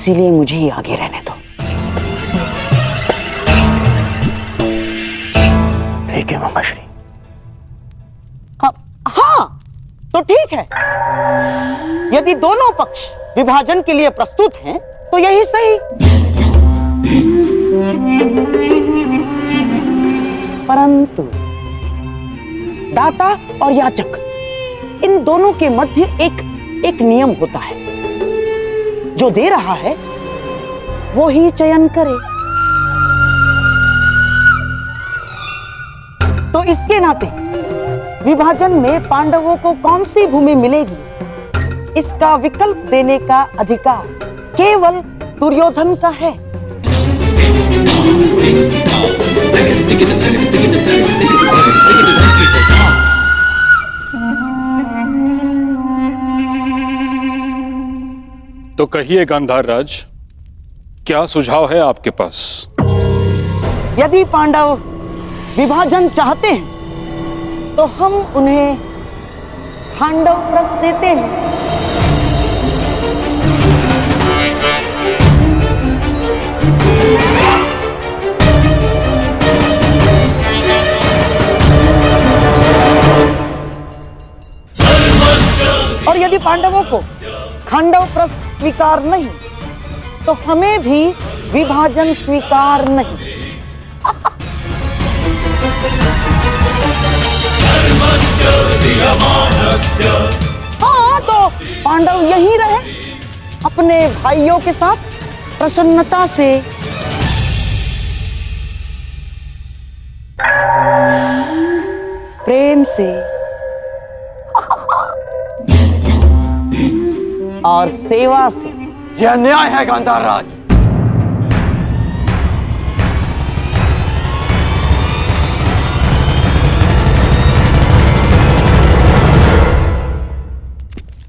इसीलिए मुझे ही आगे रहने दो। ठीक है मामाश्री। हाँ तो ठीक है, यदि दोनों पक्ष विभाजन के लिए प्रस्तुत हैं तो यही सही। परंतु दाता और याचक, इन दोनों के मध्य एक नियम होता है, जो दे रहा है वो ही चयन करे। तो इसके नाते विभाजन में पांडवों को कौन सी भूमि मिलेगी, इसका विकल्प देने का अधिकार केवल दुर्योधन का है। तो कहिए गांधार राज, क्या सुझाव है आपके पास? यदि पांडव विभाजन चाहते हैं तो हम उन्हें पांडव प्रस्थ देते हैं। और यदि पांडवों को खांडव प्रस्थ स्वीकार नहीं तो हमें भी विभाजन स्वीकार नहीं। हाँ तो पांडव यहीं रहे अपने भाइयों के साथ प्रसन्नता से। प्रेम से और सेवा से। यह अन्याय है गांधार राज।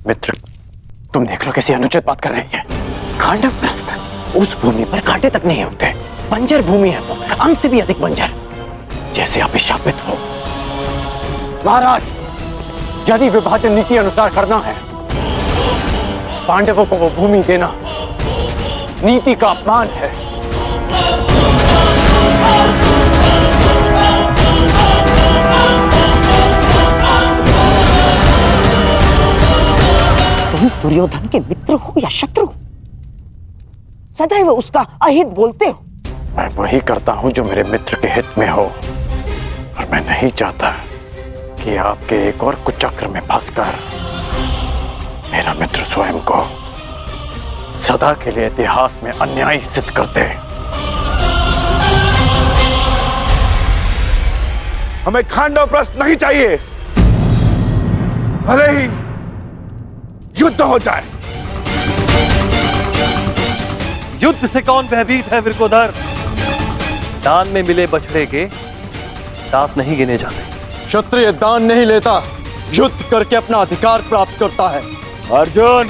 मित्र, तुम देख लो कैसी अनुचित बात कर रही है। खांडव प्रस्थ, उस भूमि पर कांटे तक नहीं होते, बंजर भूमि है वो, अंग से भी अधिक बंजर, जैसे आप शापित हो। महाराज, यदि विभाजन नीति अनुसार करना है, पांडवों को वो भूमि देना नीति का अपमान है। तुम दुर्योधन के मित्र हो या शत्रु, सदैव उसका अहित बोलते हो। मैं वही करता हूं जो मेरे मित्र के हित में हो, और मैं नहीं चाहता कि आपके एक और कुचक्र में फंसकर मेरा मित्र स्वयं को सदा के लिए इतिहास में अन्यायी सिद्ध कर दे। हमें खांडव प्रस्थ नहीं चाहिए, भले ही युद्ध हो जाए। युद्ध से कौन भयभीत है वीरकोधर? दान में मिले बछड़े के दांत नहीं गिने जाते। क्षत्रिय दान नहीं लेता, युद्ध करके अपना अधिकार प्राप्त करता है। अर्जुन,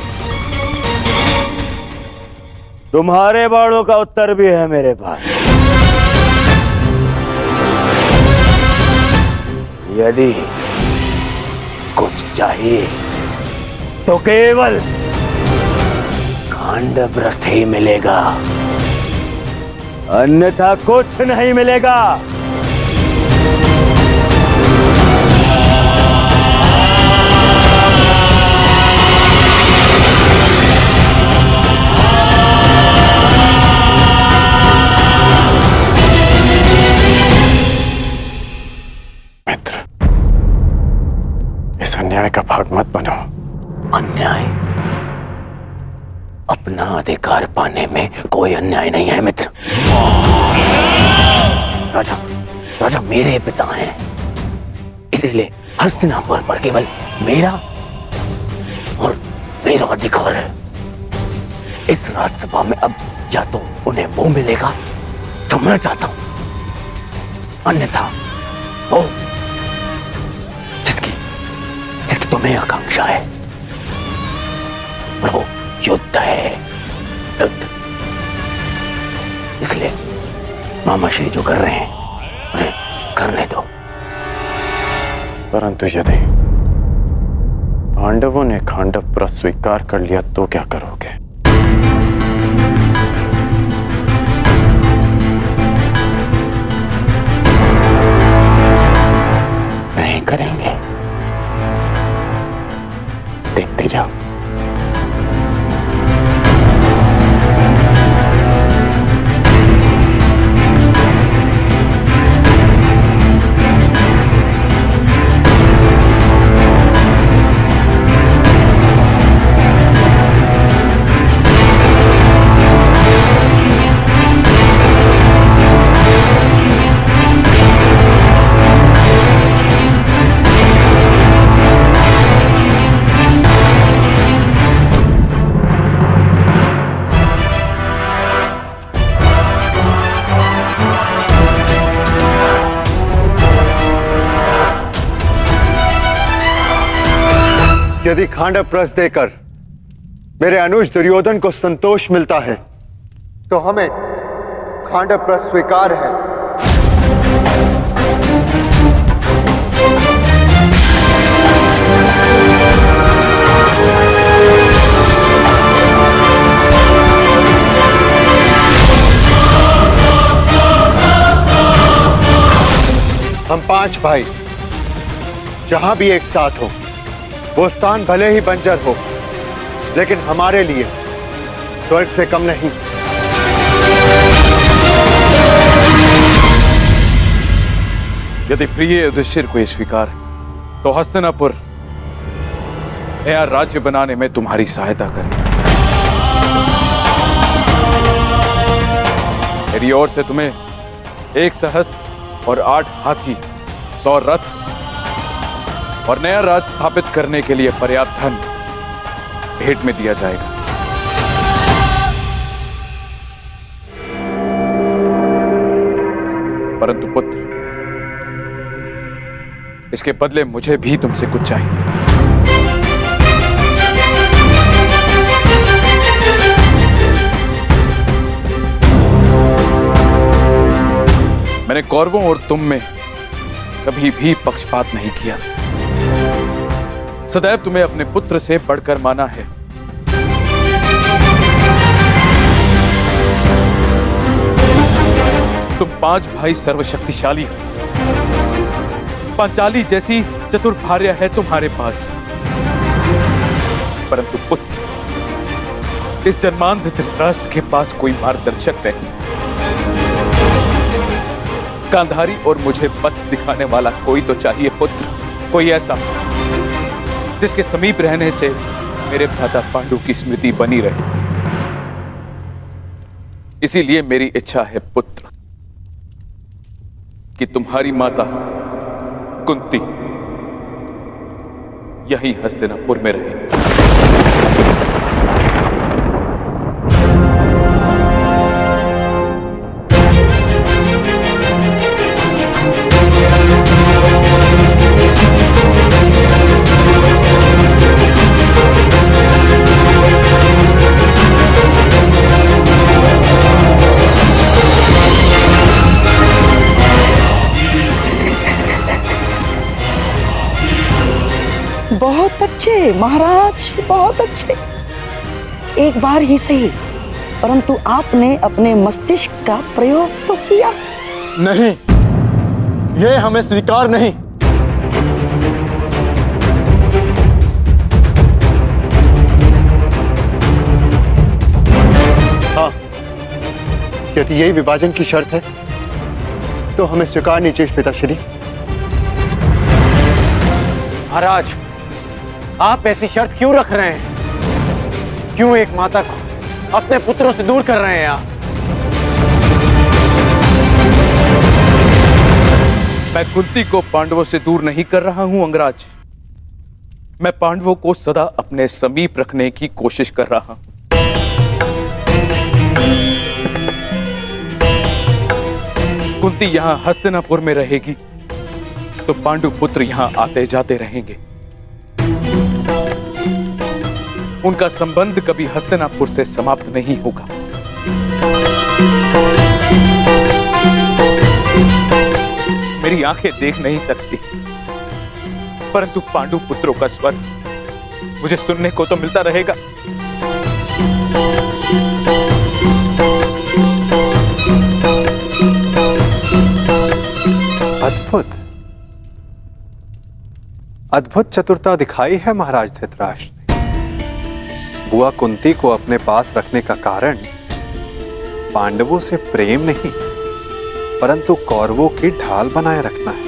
तुम्हारे बाणों का उत्तर भी है मेरे पास। यदि कुछ चाहिए तो केवल खांडव प्रस्थ ही मिलेगा, अन्यथा कुछ नहीं मिलेगा। मित्र, इस अन्याय का भाग मत बनो। अन्याय? अपना अधिकार पाने में कोई अन्याय नहीं है मित्र। राजा, राजा मेरे पिता हैं, इसीलिए हस्तिनापुर पर केवल मेरा और मेरा अधिकार है। इस राज्यसभा में अब या तो उन्हें वो मिलेगा जो मैं चाहता हूं, अन्यथा वो जिसकी तुम्हें आकांक्षा है, वो युद्ध है, युद्ध। इसलिए मामा श्री जो कर रहे हैं उन्हें करने दो। परंतु यदि पांडवों ने खांडव प्रस्थ स्वीकार कर लिया तो क्या करोगे? यदि खांडव देकर मेरे अनुज दुर्योधन को संतोष मिलता है तो हमें खांडव स्वीकार है। हम 5 भाई जहां भी एक साथ हो, वो स्थान भले ही बंजर हो, लेकिन हमारे लिए स्वर्ग से कम नहीं। यदि प्रिय युधिष्ठिर को ये स्वीकार है तो हस्तिनापुर नया राज्य बनाने में तुम्हारी सहायता करें। मेरी ओर से तुम्हें 1 सहस्त्र और 8 हाथी, 100 रथ और नया राज्य स्थापित करने के लिए पर्याप्त धन भेंट में दिया जाएगा। परंतु पुत्र, इसके बदले मुझे भी तुमसे कुछ चाहिए। मैंने कौरवों और तुम में कभी भी पक्षपात नहीं किया। सदैव तुम्हें अपने पुत्र से बढ़कर माना है। तुम 5 भाई सर्वशक्तिशाली हो। पांचाली जैसी चतुर भार्या है तुम्हारे पास, परंतु पुत्र, इस जन्मांध धृतराष्ट्र के पास कोई मार्गदर्शक नहीं। गांधारी और मुझे पथ दिखाने वाला कोई तो चाहिए पुत्र, कोई ऐसा जिसके समीप रहने से मेरे भ्राता पांडु की स्मृति बनी रहे। इसीलिए मेरी इच्छा है पुत्र कि तुम्हारी माता कुंती यहीं हस्तिनापुर में रहे। बहुत अच्छे महाराज, बहुत अच्छे। एक बार ही सही, परंतु आपने अपने मस्तिष्क का प्रयोग तो किया। नहीं, यह हमें स्वीकार नहीं। हाँ, यदि यही विभाजन की शर्त है तो हमें स्वीकार नहीं चाहिए पिताश्री। महाराज, आप ऐसी शर्त क्यों रख रहे हैं? क्यों एक माता को अपने पुत्रों से दूर कर रहे हैं आप? मैं कुंती को पांडवों से दूर नहीं कर रहा हूं अंगराज। मैं पांडवों को सदा अपने समीप रखने की कोशिश कर रहा हूं। कुंती यहां हस्तिनापुर में रहेगी तो पांडु पुत्र यहां आते जाते रहेंगे। उनका संबंध कभी हस्तिनापुर से समाप्त नहीं होगा। मेरी आंखें देख नहीं सकती, परंतु पांडु पुत्रों का स्वर मुझे सुनने को तो मिलता रहेगा। अद्भुत अद्भुत चतुरता दिखाई है महाराज धृतराष्ट्र ने। बुआ कुंती को अपने पास रखने का कारण पांडवों से प्रेम नहीं, परंतु कौरवों की ढाल बनाए रखना है,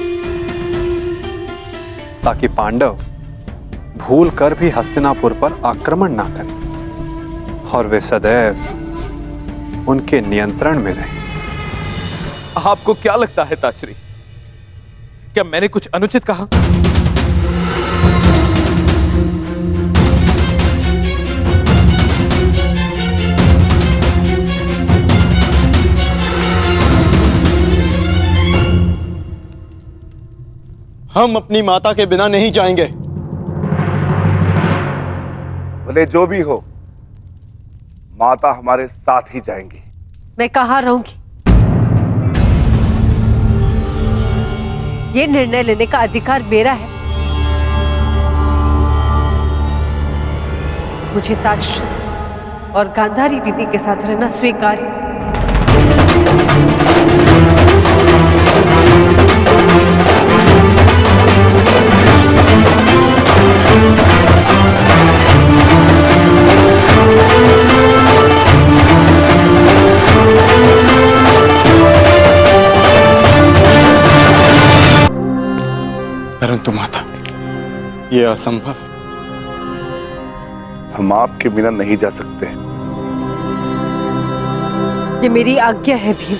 ताकि पांडव भूल कर भी हस्तिनापुर पर आक्रमण ना करें और वे सदैव उनके नियंत्रण में रहें। आपको क्या लगता है ताचरी, क्या मैंने कुछ अनुचित कहा? हम अपनी माता के बिना नहीं जाएंगे। भले जो भी हो, माता हमारे साथ ही जाएंगी। मैं कहाँ रहूंगी? ये निर्णय लेने का अधिकार मेरा है। मुझे ताजश्री और गांधारी दीदी के साथ रहना स्वीकार्य है। परंतु माता, यह असंभव है। हम आपके बिना नहीं जा सकते। ये मेरी आज्ञा है भीम।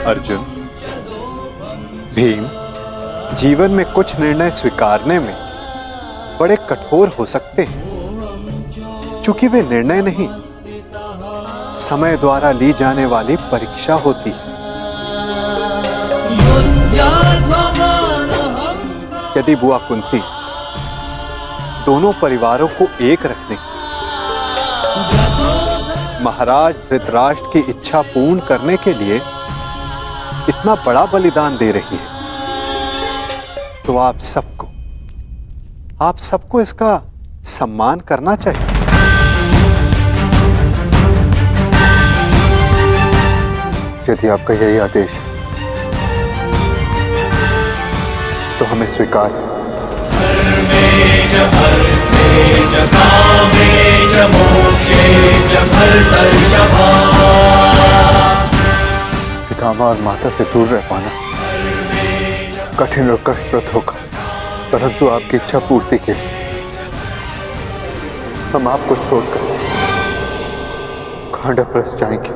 अर्जुन, भीम जीवन में कुछ निर्णय स्वीकारने में बड़े कठोर हो सकते हैं, चूंकि वे निर्णय नहीं, समय द्वारा ली जाने वाली परीक्षा होती है। यदि बुआ कुंती दोनों परिवारों को एक रखने, महाराज धृतराष्ट्र की इच्छा पूर्ण करने के लिए इतना बड़ा बलिदान दे रही है, तो आप सबको इसका सम्मान करना चाहिए। यदि आपका यही आदेश है तो हमें स्वीकार है। पितामह और माता से दूर रह पाना कठिन और कष्टप्रद होगा, परंतु आपकी इच्छा पूर्ति के लिए हम आपको छोड़कर खांडवप्रस्थ जाएंगे।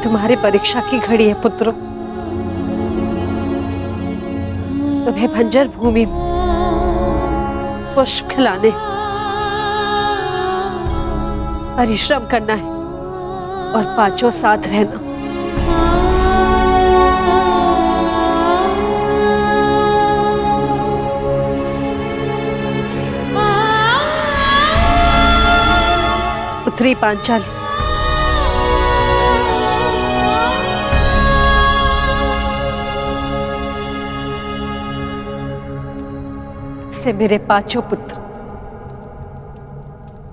तुम्हारी परीक्षा की घड़ी है पुत्रों। तुम्हें बंजर भूमि में पुष्प खिलाने, परिश्रम करना है और पांचों साथ रहना। पुत्री पांचाली, से मेरे पांचों पुत्र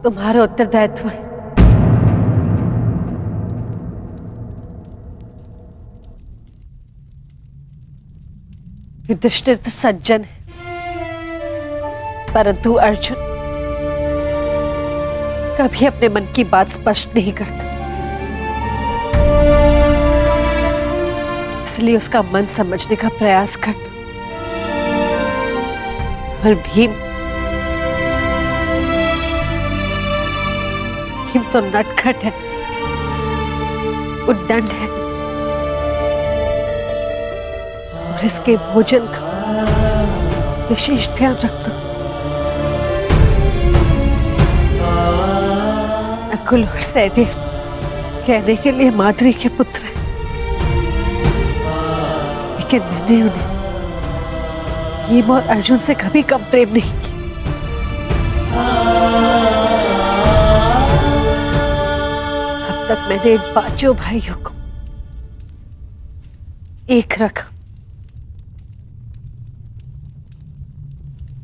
तुम्हारा उत्तरदायित्व है। युधिष्ठिर तो सज्जन है, परंतु अर्जुन कभी अपने मन की बात स्पष्ट नहीं करता, इसलिए उसका मन समझने का प्रयास करना। और भीम तो नटखट है, उद्दंड है और इसके भोजन का विशेष ध्यान रखना। नकुल और सहदेव कहने के लिए माद्री के पुत्र हैं, लेकिन मैंने उन्हें भीम और अर्जुन से कभी कम प्रेम नहीं किया। अब तक मैंने इन पांचों भाइयों को एक रखा,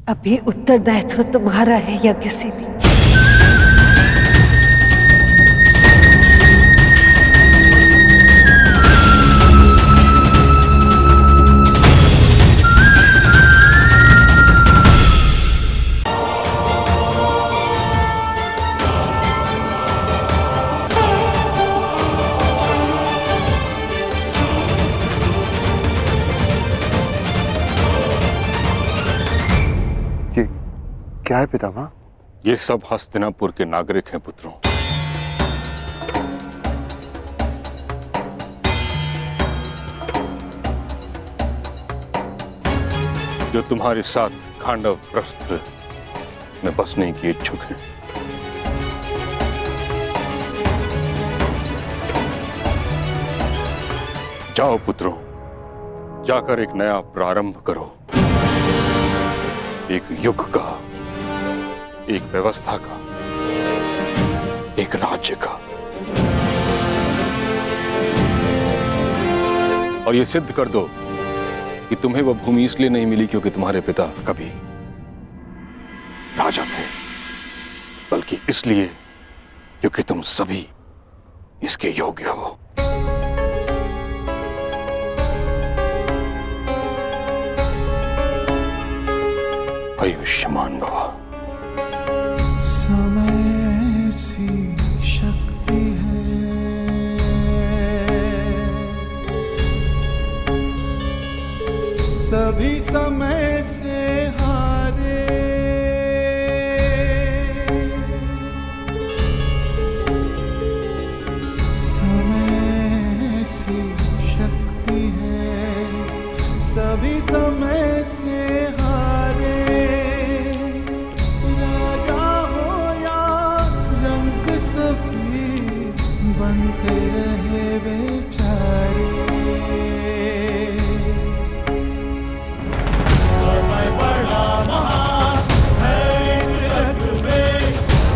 अभी उत्तरदायित्व तुम्हारा है या किसी ने। क्या है पितामह? ये सब हस्तिनापुर के नागरिक हैं पुत्रों। जो तुम्हारे साथ खांडव प्रस्थ में बसने की इच्छुक हैं। जाओ पुत्रों, जाकर एक नया प्रारंभ करो, एक युग का, एक व्यवस्था का, एक राज्य का। और ये सिद्ध कर दो कि तुम्हें वह भूमि इसलिए नहीं मिली क्योंकि तुम्हारे पिता कभी राजा थे, बल्कि इसलिए क्योंकि तुम सभी इसके योग्य हो। आयुष्मान भव। समय सी शक्ति है, सभी समय से हारे, समय सी शक्ति है, सभी समय से हारे, राजा हो या रंग सभी बनते रहे बेचारे। समय बड़ा महान है इस जग में,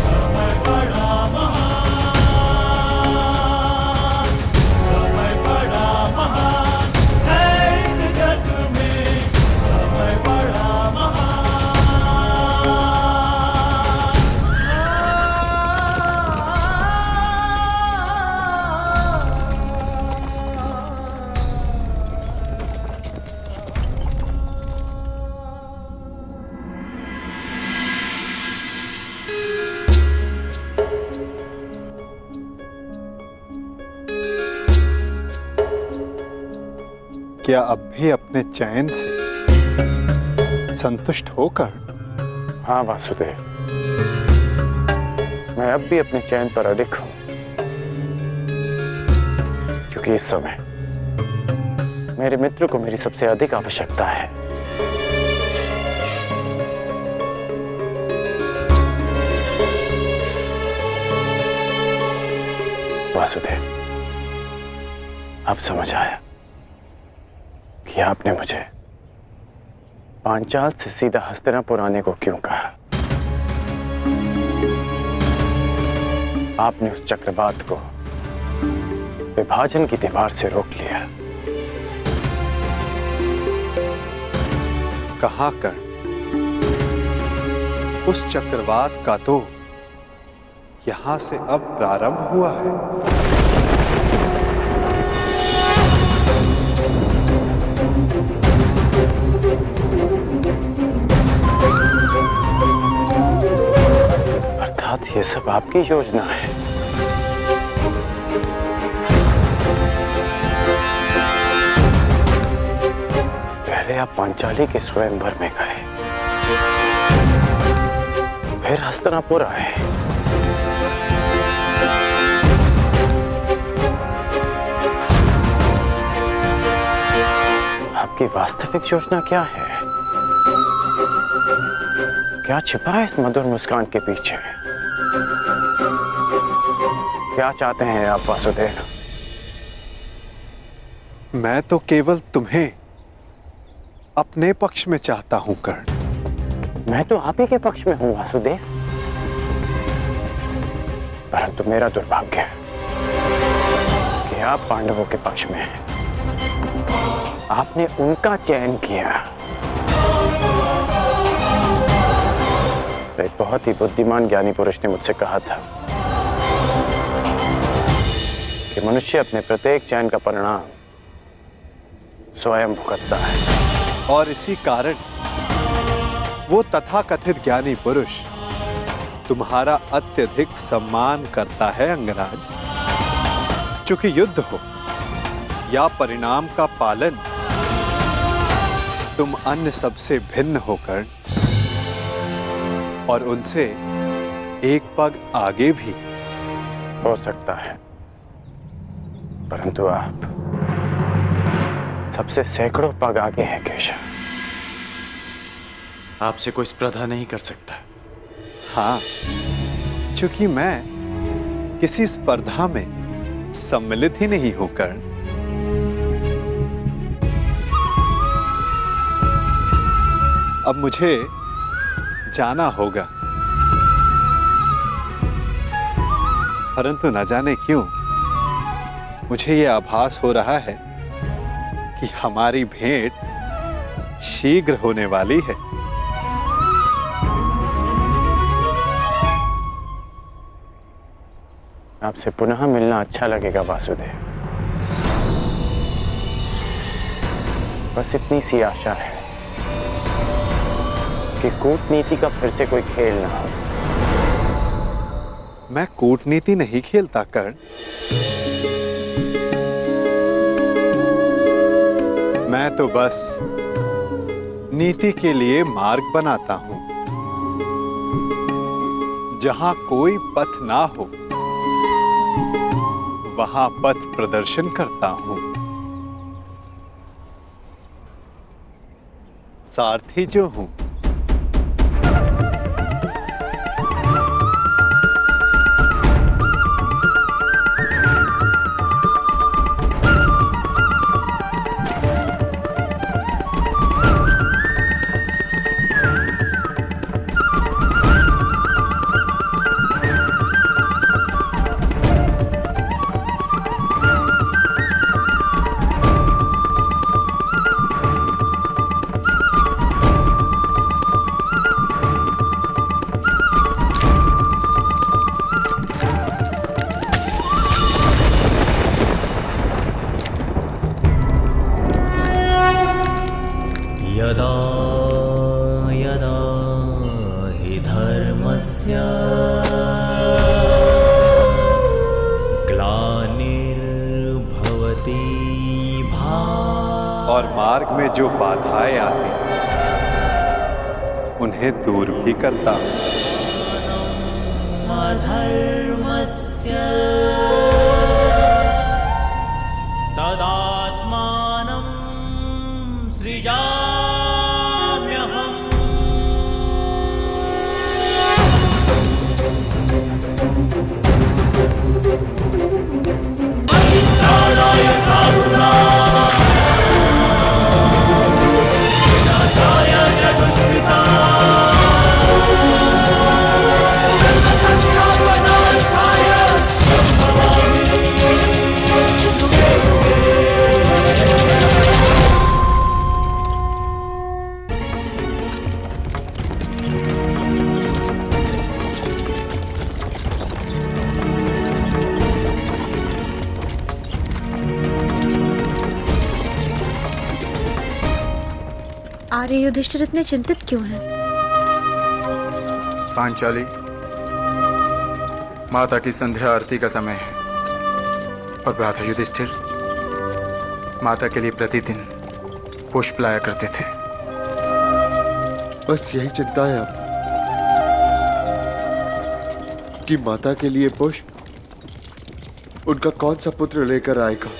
समय बड़ा महान, समय बड़ा महान है इस जग में, समय बड़ा महान। क्या अब भी अपने चैन से संतुष्ट होकर? हाँ वासुदेव, मैं अब भी अपने चैन पर अडिग हूं, क्योंकि इस समय मेरे मित्र को मेरी सबसे अधिक आवश्यकता है। वासुदेव, अब समझ आया कि आपने मुझे पांचाल से सीधा हस्तिनापुर आने को क्यों कहा। आपने उस चक्रवात को विभाजन की दीवार से रोक लिया। कहाँ कर उस चक्रवात का तो यहां से अब प्रारंभ हुआ है। अर्थात ये सब आपकी योजना है। पहले आप पांचाली के स्वयंवर में गए, फिर हस्तिनापुर आए, आपकी वास्तविक योजना क्या है? क्या छिपा है इस मधुर मुस्कान के पीछे? क्या चाहते हैं आप वासुदेव? मैं तो केवल तुम्हें अपने पक्ष में चाहता हूं कर्ण। मैं तो आप ही के पक्ष में हूं वासुदेव, परंतु मेरा दुर्भाग्य है कि आप पांडवों के पक्ष में हैं। आपने उनका चयन किया। एक बहुत ही बुद्धिमान ज्ञानी पुरुष ने मुझसे कहा था कि मनुष्य अपने प्रत्येक चयन का परिणाम स्वयं भुगतता है। और इसी कारण वो तथाकथित ज्ञानी पुरुष तुम्हारा अत्यधिक सम्मान करता है अंगराज। चूंकि युद्ध हो या परिणाम का पालन, तुम अन्य सबसे भिन्न होकर और उनसे एक पग आगे भी। हो सकता है, परंतु आप सबसे सैकड़ों पग आगे हैं केशव। आपसे कोई स्पर्धा नहीं कर सकता। हाँ, चूंकि मैं किसी स्पर्धा में सम्मिलित ही नहीं हूं कर्ण। अब मुझे जाना होगा, परंतु न जाने क्यों मुझे यह आभास हो रहा है कि हमारी भेंट शीघ्र होने वाली है। आपसे पुनः मिलना अच्छा लगेगा वासुदेव। बस इतनी सी आशा है कि कूटनीति का फिर से कोई खेल ना हो। मैं कूटनीति नहीं खेलता कर्ण। मैं तो बस नीति के लिए मार्ग बनाता हूं। जहां कोई पथ ना हो वहां पथ प्रदर्शन करता हूं। सारथी जो हूं। यदा यदा हि धर्मस्य ग्लानिर्भवति भारत। और मार्ग में जो बाधाएं आती उन्हें दूर भी करता हूं। अधर्मस्य तदात्मानं सृजाम्यहम्। परित्राणाय साधूनां विनाशाय च दुष्कृतां। आर्य युधिष्ठिर इतने चिंतित क्यों हैं? पांचाली, माता की संध्या आरती का समय है और भ्राता युधिष्ठिर माता के लिए प्रतिदिन पुष्प लाया करते थे। बस यही चिंता है अब कि माता के लिए पुष्प उनका कौन सा पुत्र लेकर आएगा।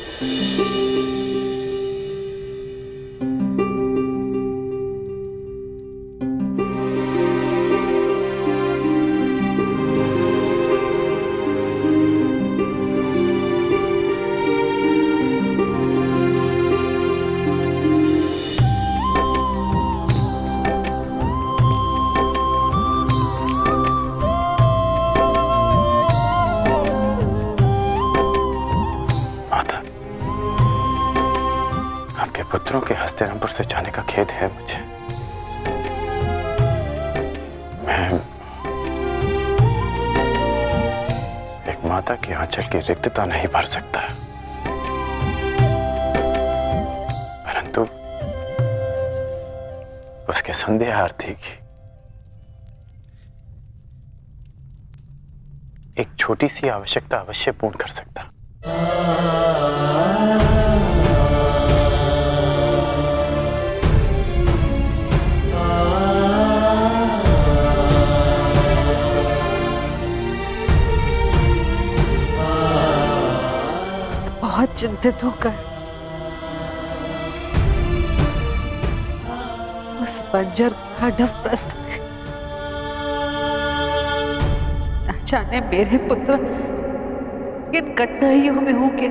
पुत्रों के हस्तिनापुर से जाने का खेद है मुझे। मैं एक माता की आंचल की रिक्तता नहीं भर सकता, परंतु उसके संध्या आरती की एक छोटी सी आवश्यकता अवश्य पूर्ण कर सकता। बहुत चिंतित होकर उस बंजर खांडव प्रस्थ में न जाने मेरे पुत्र किन कठिनाइयों में होंगे।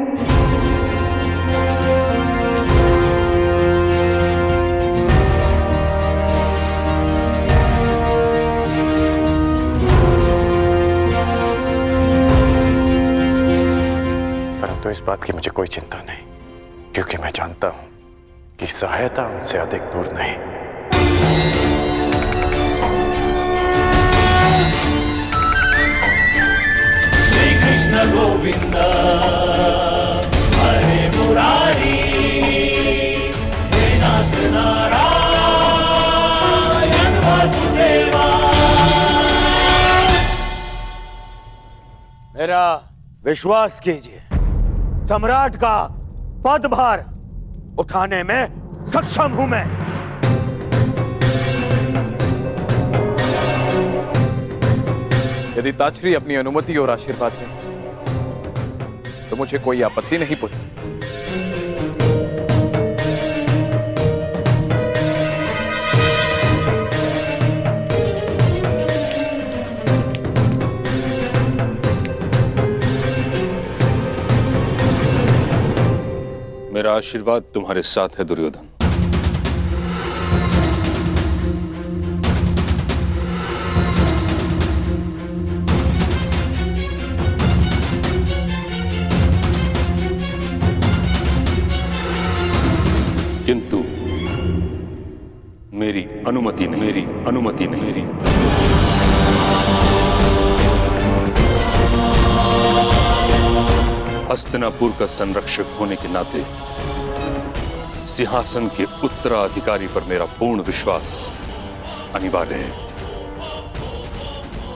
परंतु इस बात की मुझे कोई चिंता नहीं, क्योंकि मैं जानता हूं कि सहायता उनसे अधिक दूर नहीं। श्री कृष्ण गोविंद हरे मुरारी, हे नाथ नारायण वासुदेवा। मेरा विश्वास कीजिए, सम्राट का पदभार उठाने में सक्षम हूं मैं। यदि ताचरी अपनी अनुमति और आशीर्वाद दे तो मुझे कोई आपत्ति नहीं पुत्र। मेरा आशीर्वाद तुम्हारे साथ है दुर्योधन। किंतु मेरी अनुमति नहीं। हस्तिनापुर का संरक्षक होने के नाते सिंहासन के उत्तराधिकारी पर मेरा पूर्ण विश्वास अनिवार्य है,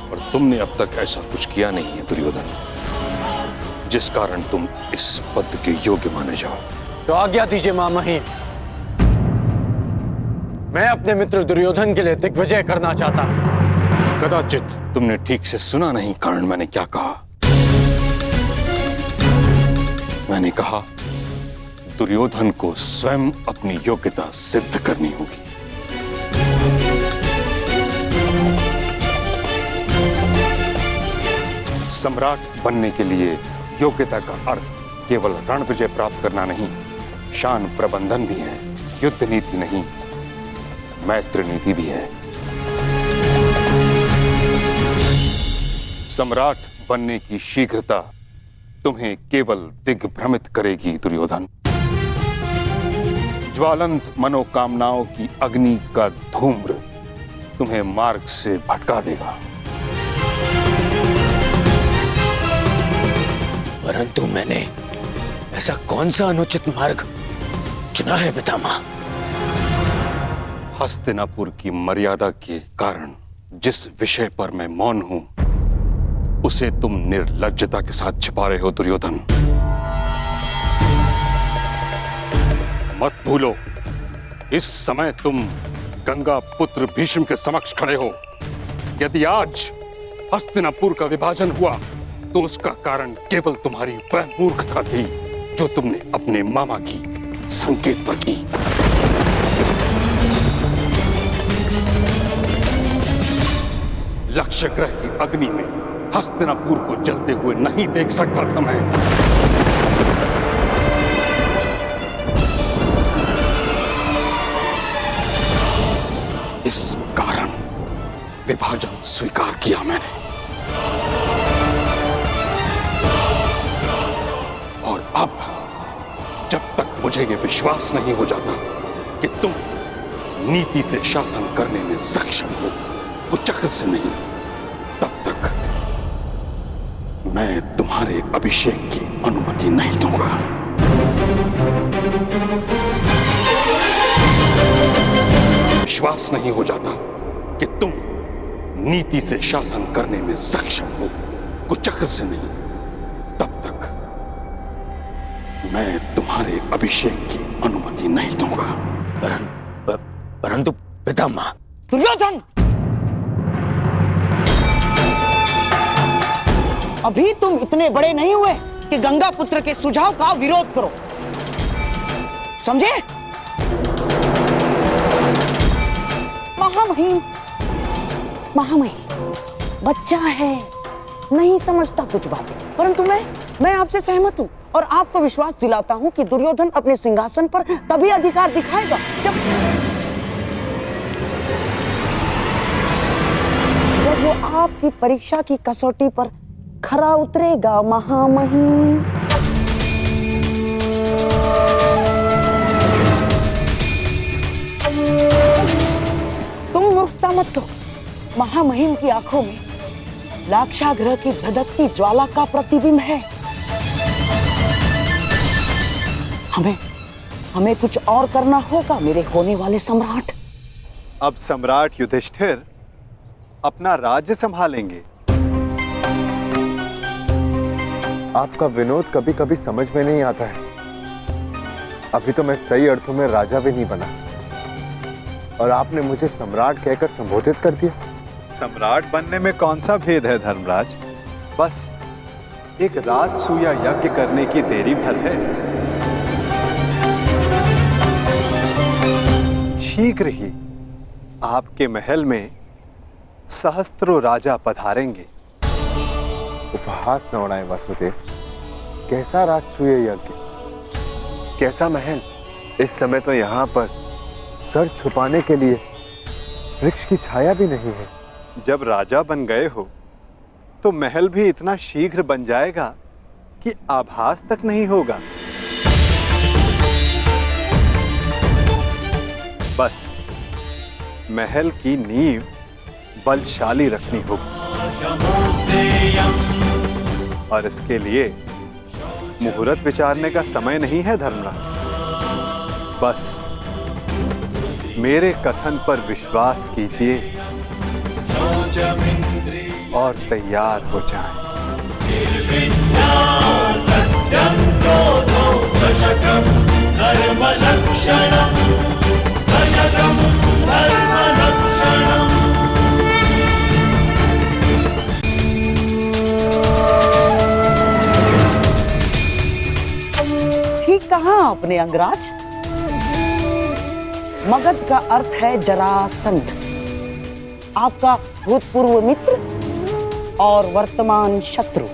और तुमने अब तक ऐसा कुछ किया नहीं है दुर्योधन, जिस कारण तुम इस पद के योग्य माने जाओ। तो आज्ञा दीजिए मामहीन, मैं अपने मित्र दुर्योधन के लिए दिग्विजय करना चाहता हूं। कदाचित तुमने ठीक से सुना नहीं, कारण मैंने क्या कहा। मैंने कहा दुर्योधन को स्वयं अपनी योग्यता सिद्ध करनी होगी। सम्राट बनने के लिए योग्यता का अर्थ केवल रण विजय प्राप्त करना नहीं, शान प्रबंधन भी है। युद्ध नीति नहीं, मैत्री नीति भी है। सम्राट बनने की शीघ्रता तुम्हें केवल दिग्भ्रमित करेगी दुर्योधन। ज्वालंत मनोकामनाओं की अग्नि का धूम्र तुम्हें मार्ग से भटका देगा। परंतु मैंने ऐसा कौन सा अनुचित मार्ग चुना है पितामह? हस्तिनापुर की मर्यादा के कारण जिस विषय पर मैं मौन हूं, उसे तुम निर्लज्जता के साथ छिपा रहे हो दुर्योधन। मत भूलो, इस समय तुम गंगा पुत्र भीष्म के समक्ष खड़े हो। यदि आज हस्तिनापुर का विभाजन हुआ तो उसका कारण केवल तुम्हारी वह मूर्खता थी जो तुमने अपने मामा की संकेत पर की। लक्ष्य ग्रह की अग्नि में हस्तिनापुर को जलते हुए नहीं देख सकता था मैं। इस कारण विभाजन स्वीकार किया मैंने, और अब जब तक मुझे यह विश्वास नहीं हो जाता कि तुम नीति से शासन करने में सक्षम हो, कुचक्र से नहीं, तब तक मैं तुम्हारे अभिषेक की अनुमति नहीं दूंगा। विश्वास नहीं हो जाता कि तुम नीति से शासन करने में सक्षम हो, कुचक्र से नहीं, तब तक मैं तुम्हारे अभिषेक की अनुमति नहीं दूंगा। परंतु पितामह। दुर्योधन, अभी तुम इतने बड़े नहीं हुए कि गंगा पुत्र के सुझाव का विरोध करो, समझे? महामहिम, महामहिम बच्चा है, नहीं समझता कुछ बातें, परंतु मैं आपसे सहमत हूं और आपको विश्वास दिलाता हूं कि दुर्योधन अपने सिंहासन पर तभी अधिकार दिखाएगा जब वो आपकी परीक्षा की कसौटी पर खरा उतरेगा। महामहिम, तुम मूर्खता मत करो। महामहिम की आंखों में लाक्षागृह की धधकती ज्वाला का प्रतिबिंब है। हमें कुछ और करना होगा मेरे होने वाले सम्राट। अब सम्राट युधिष्ठिर अपना राज्य संभालेंगे। आपका विनोद कभी कभी समझ में नहीं आता है। अभी तो मैं सही अर्थों में राजा भी नहीं बना और आपने मुझे सम्राट कहकर संबोधित कर दिया। सम्राट बनने में कौन सा भेद है धर्मराज? बस एक राजसूया यज्ञ करने की देरी भर है। शीघ्र ही आपके महल में सहस्त्रों राजा पधारेंगे। उपहास न उड़ाए वासुदेव। कैसा राजसूय यज्ञ, कैसा महल? इस समय तो यहाँ पर सर छुपाने के लिए वृक्ष की छाया भी नहीं है। जब राजा बन गए हो तो महल भी इतना शीघ्र बन जाएगा कि आभास तक नहीं होगा। बस महल की नींव बलशाली रखनी होगी और इसके लिए मुहूर्त विचारने का समय नहीं है धर्मराज। बस मेरे कथन पर विश्वास कीजिए और तैयार हो जाएं। ठीक कहा आपने अंगराज। मगध का अर्थ है जरासंध, आपका भूतपूर्व मित्र और वर्तमान शत्रु।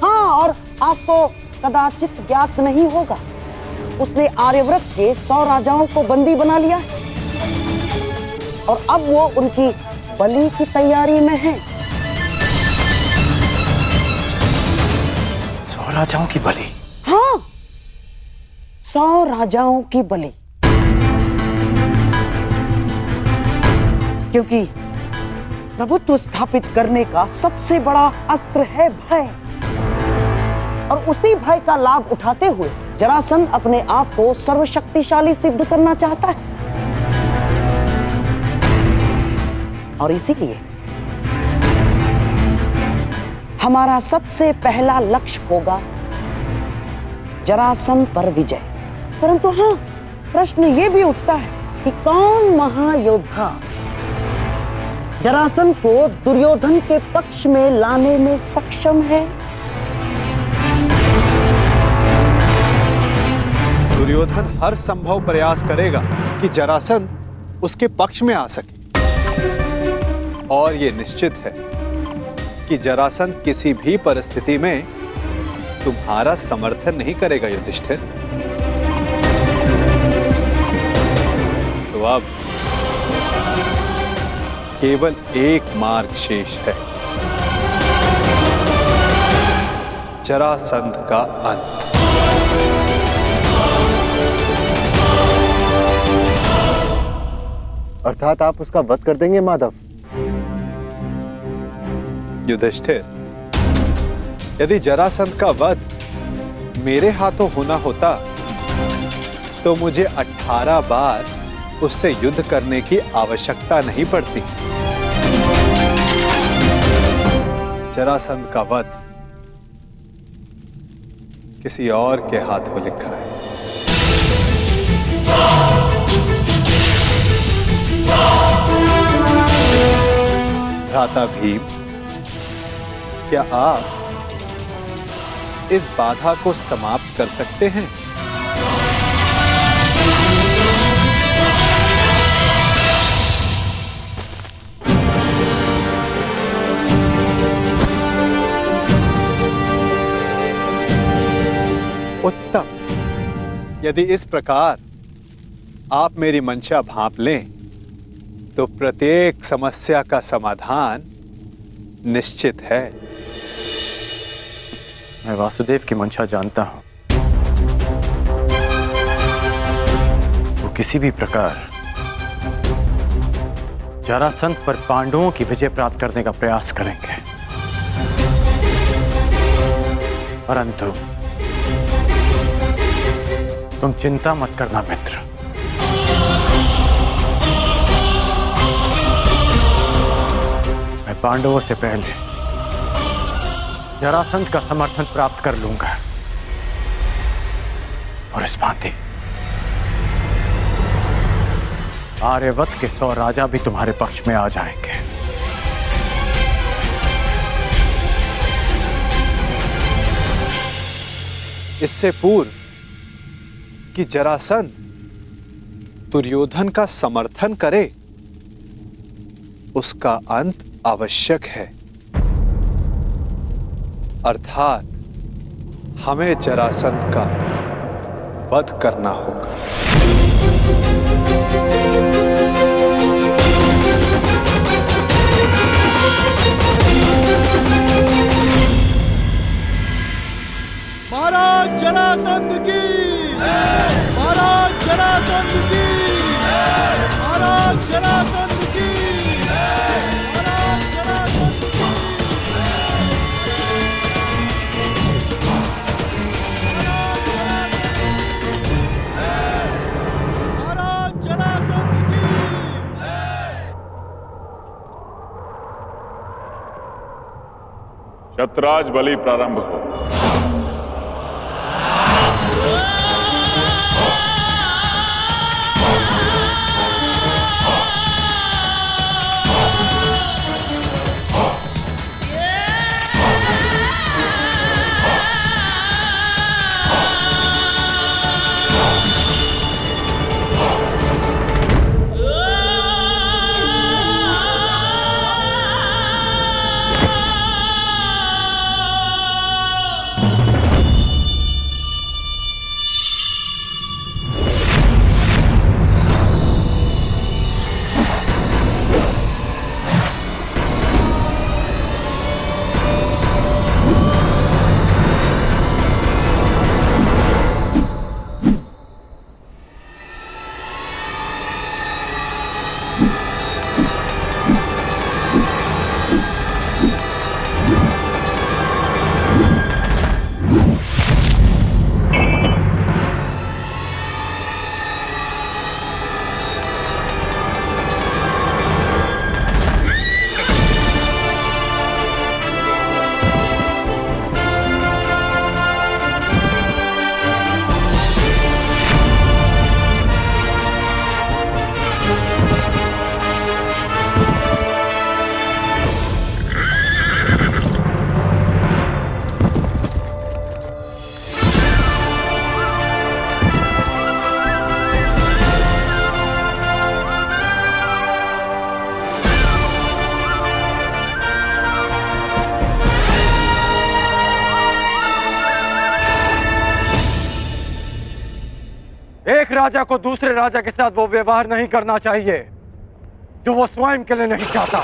हाँ, और आपको कदाचित ज्ञात नहीं होगा, उसने आर्यव्रत के 100 राजाओं को बंदी बना लिया है और अब वो उनकी बलि की तैयारी में है। 100 राजाओं की बलि? हाँ, 100 राजाओं की बलि। क्योंकि प्रभुत्व स्थापित करने का सबसे बड़ा अस्त्र है भय, और उसी भय का लाभ उठाते हुए जरासंध अपने आप को सर्वशक्तिशाली सिद्ध करना चाहता है। और इसीलिए हमारा सबसे पहला लक्ष्य होगा जरासंध पर विजय। परंतु हाँ, प्रश्न ये भी उठता है कि कौन महायोद्धा जरासंध को दुर्योधन के पक्ष में लाने में सक्षम है? दुर्योधन हर संभव प्रयास करेगा कि जरासंध उसके पक्ष में आ सके, और यह निश्चित है कि जरासंध किसी भी परिस्थिति में तुम्हारा समर्थन नहीं करेगा युधिष्ठिर। तो अब केवल एक मार्ग शेष है, जरासंध का अंत। अर्थात आप उसका वध कर देंगे माधव? युधिष्ठिर, यदि जरासंध का वध मेरे हाथों होना होता तो मुझे 18 बार उससे युद्ध करने की आवश्यकता नहीं पड़ती। जरासंध का वध किसी और के हाथों लिखा है। भ्राता भीम, क्या आप इस बाधा को समाप्त कर सकते हैं। उत्तम। यदि इस प्रकार आप मेरी मंशा भांप लें तो प्रत्येक समस्या का समाधान निश्चित है। मैं वासुदेव की मंशा जानता हूं। वो किसी भी प्रकार जरासंध पर पांडवों की विजय प्राप्त करने का प्रयास करेंगे, परंतु तुम चिंता मत करना मित्र। मैं पांडवों से पहले जरासंध का समर्थन प्राप्त कर लूंगा और इस भांति आर्यवत के 100 राजा भी तुम्हारे पक्ष में आ जाएंगे। इससे पूर्व कि जरासंध दुर्योधन का समर्थन करे, उसका अंत आवश्यक है। अर्थात हमें जरासंध का वध करना होगा। महाराज जरासंध की, महाराज जरासंध की, महाराज जरासंध की, महाराज जरासंध की। महाराज जरासंध की। शतराज बलि प्रारंभ हो। एक राजा को दूसरे राजा के साथ वो व्यवहार नहीं करना चाहिए जो वो स्वयं के लिए नहीं चाहता।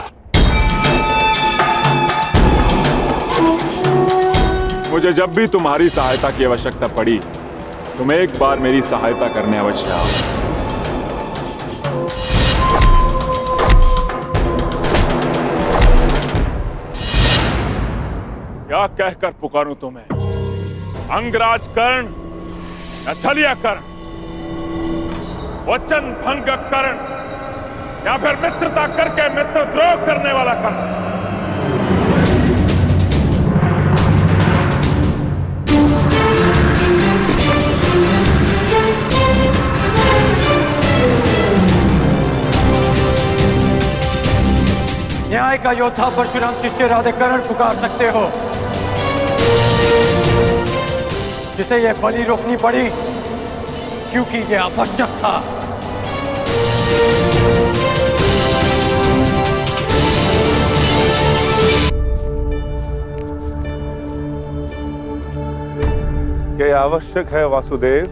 मुझे जब भी तुम्हारी सहायता की आवश्यकता पड़ी, तुम एक बार मेरी सहायता करने अवश्य आओ। क्या कहकर पुकारूं तुम्हें? अंगराज कर्ण या छलिया कर्ण? वचन भंग कर्ण या फिर मित्रता करके मित्रद्रोह करने वाला कर्ण? न्याय का योद्धा परशुराम शिष्य राधे कर्ण पुकार सकते हो। जिसे यह बलि रोकनी पड़ी क्योंकि यह आवश्यक था। क्या यह आवश्यक है वासुदेव?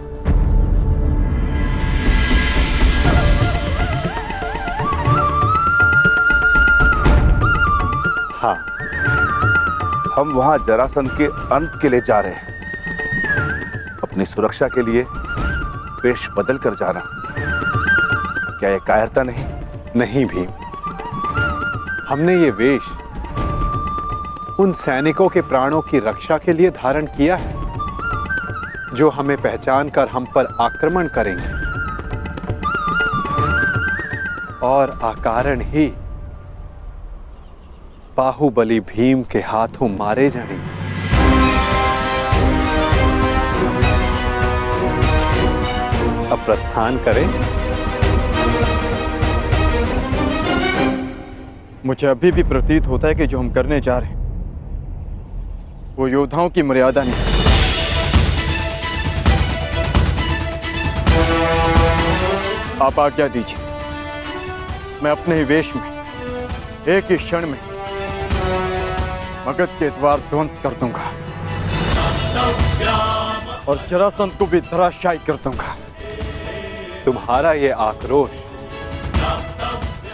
हाँ, हम वहां जरासंध के अंत के लिए जा रहे हैं। अपनी सुरक्षा के लिए वेश बदल कर जाना, क्या यह कायरता नहीं? नहीं भीम, हमने ये वेश उन सैनिकों के प्राणों की रक्षा के लिए धारण किया है जो हमें पहचान कर हम पर आक्रमण करेंगे और अकारण ही बाहुबली भीम के हाथों मारे जाएंगे। अब प्रस्थान करें। मुझे अभी भी प्रतीत होता है कि जो हम करने जा रहे हैं वो योद्धाओं की मर्यादा नहीं। आप आज्ञा दीजिए, मैं अपने ही वेश में एक ही क्षण में मगध के द्वार ध्वंस कर दूंगा और जरासंध को भी धराशायी कर दूंगा। तुम्हारा ये आक्रोश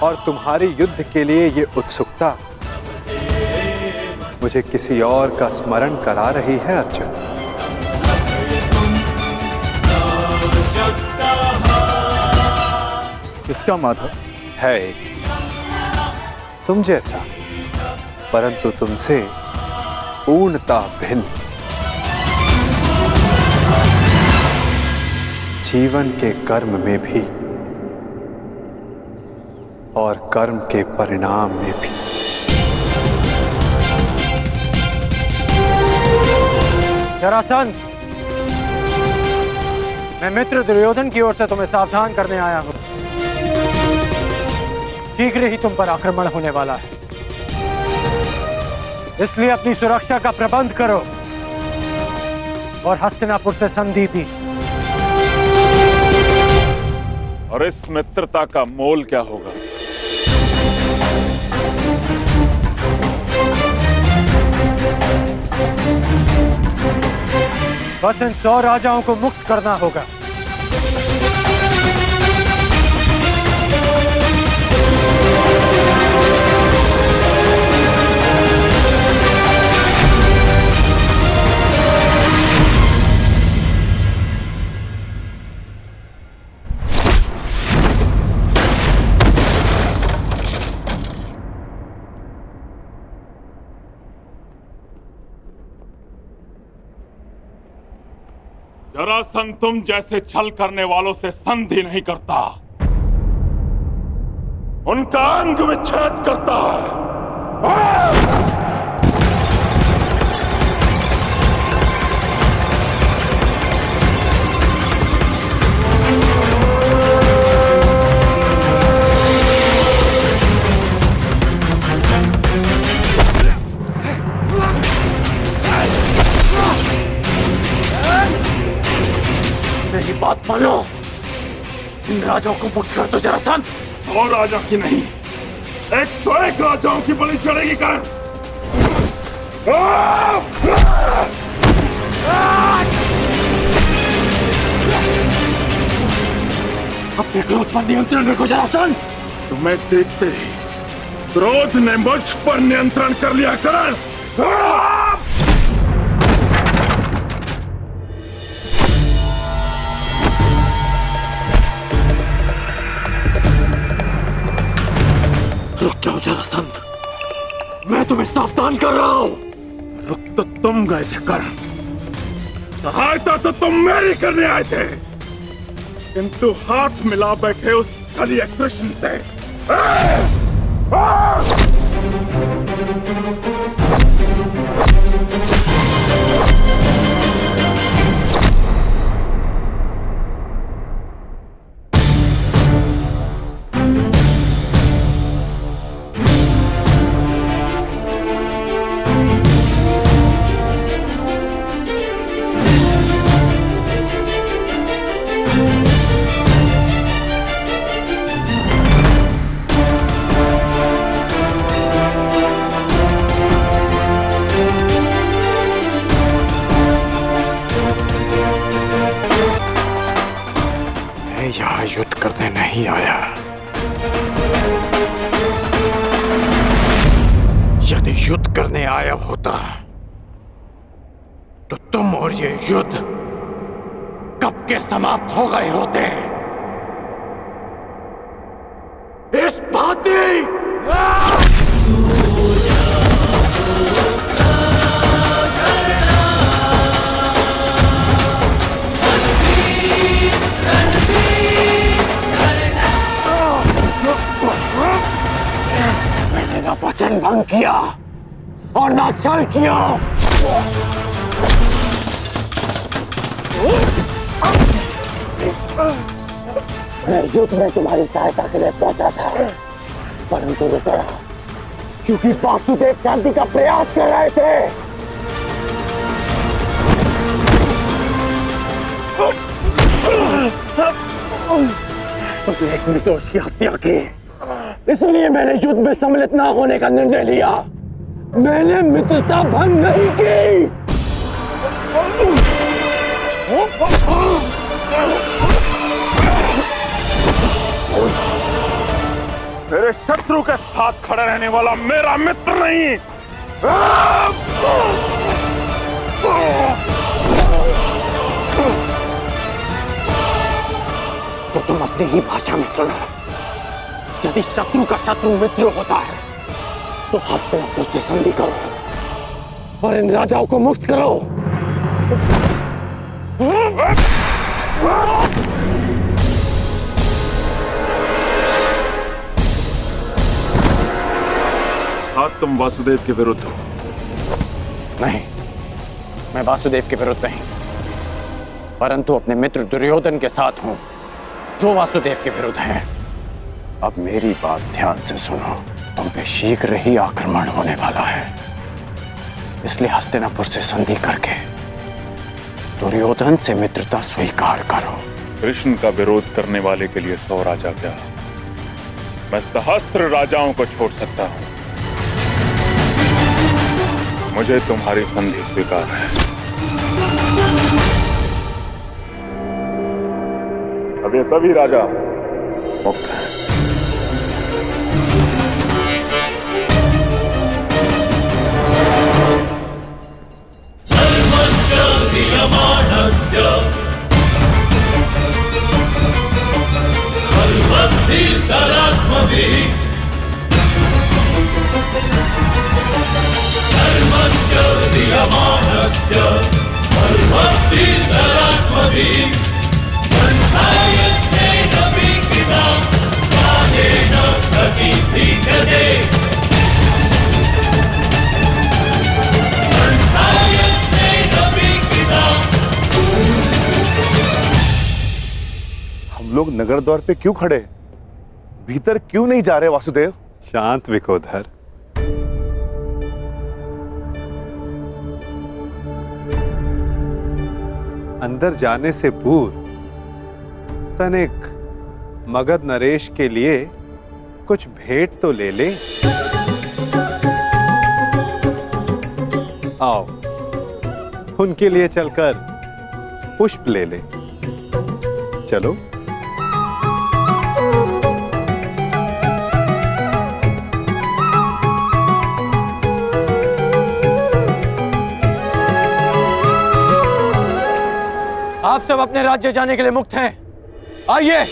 और तुम्हारी युद्ध के लिए ये उत्सुकता मुझे किसी और का स्मरण करा रही है अर्जुन। इसका माधव है एक तुम जैसा, परंतु तुमसे पूर्णता भिन्न। जीवन के कर्म में भी और कर्म के परिणाम में भी। जरासंध, मैं मित्र दुर्योधन की ओर से तुम्हें सावधान करने आया हूं। शीघ्र ही तुम पर आक्रमण होने वाला है, इसलिए अपनी सुरक्षा का प्रबंध करो और हस्तिनापुर से संधि भी। और इस मित्रता का मोल क्या होगा? बस इन 100 राजाओं को मुक्त करना होगा। जरासंध तुम जैसे छल करने वालों से संधि नहीं करता, उनका अंग विच्छेद करता है। मेरी बात मानो, इन राजाओं को मुक्त कर दो जरासंध। और राजा की नहीं, एक तो एक राजाओं की बलि चढ़ेगी कर। अपने क्रोध पर नियंत्रण रखो जरासंध। तुम्हें देखते ही क्रोध ने मुझ पर नियंत्रण कर लिया कर। रुक जाओ जरासंध, मैं तुम्हें सावधान कर रहा हूं। रुक तो तुम गए थे कर, सहायता तो तुम मेरी करने आए थे, किंतु हाथ मिला बैठे उस छलिया कृष्ण से। युद्ध करने नहीं आया। यदि युद्ध करने आया होता तो तुम और ये युद्ध कब के समाप्त हो गए होते। इस भांति मैंने ना वचन भंग किया और ना छल किया। मैं युद्ध में तुम्हारी सहायता के लिए पहुंचा था, परंतु रुक रहा क्योंकि वासुदेव शांति का प्रयास कर रहे थे। तुमने एक निर्दोष की हत्या की, इसलिए मैंने युद्ध में सम्मिलित न होने का निर्णय लिया। मैंने मित्रता भंग नहीं की। मेरे शत्रु के साथ खड़े रहने वाला मेरा मित्र नहीं। तो तुम अपनी ही भाषा में सुनो। यदि शत्रु का शत्रु मित्र होता है तो हस्तिनापुर से संधि करो और इन राजाओं को मुक्त करो। आज तुम वासुदेव के विरुद्ध हो। नहीं, मैं वासुदेव के विरुद्ध नहीं, परंतु अपने मित्र दुर्योधन के साथ हूं, जो वासुदेव के विरुद्ध हैं। अब मेरी बात ध्यान से सुनो। तुम पे शीघ्र ही आक्रमण होने वाला है, इसलिए हस्तिनापुर से संधि करके दुर्योधन से मित्रता स्वीकार करो। कृष्ण का विरोध करने वाले के लिए 100 राजा क्या, मैं सहस्त्र राजाओं को छोड़ सकता हूं। मुझे तुम्हारी संधि स्वीकार है। अब ये सभी राजा मुक्त हैं। हम लोग नगर द्वार पे क्यों खड़े, भीतर क्यों नहीं जा रहे वासुदेव? शांत विकोधर। अंदर जाने से पूर्व तनिक मगध नरेश के लिए कुछ भेंट तो ले ले। आओ, उनके लिए चलकर पुष्प ले ले। चलो। आप सब अपने राज्य जाने के लिए मुक्त हैं। आइए।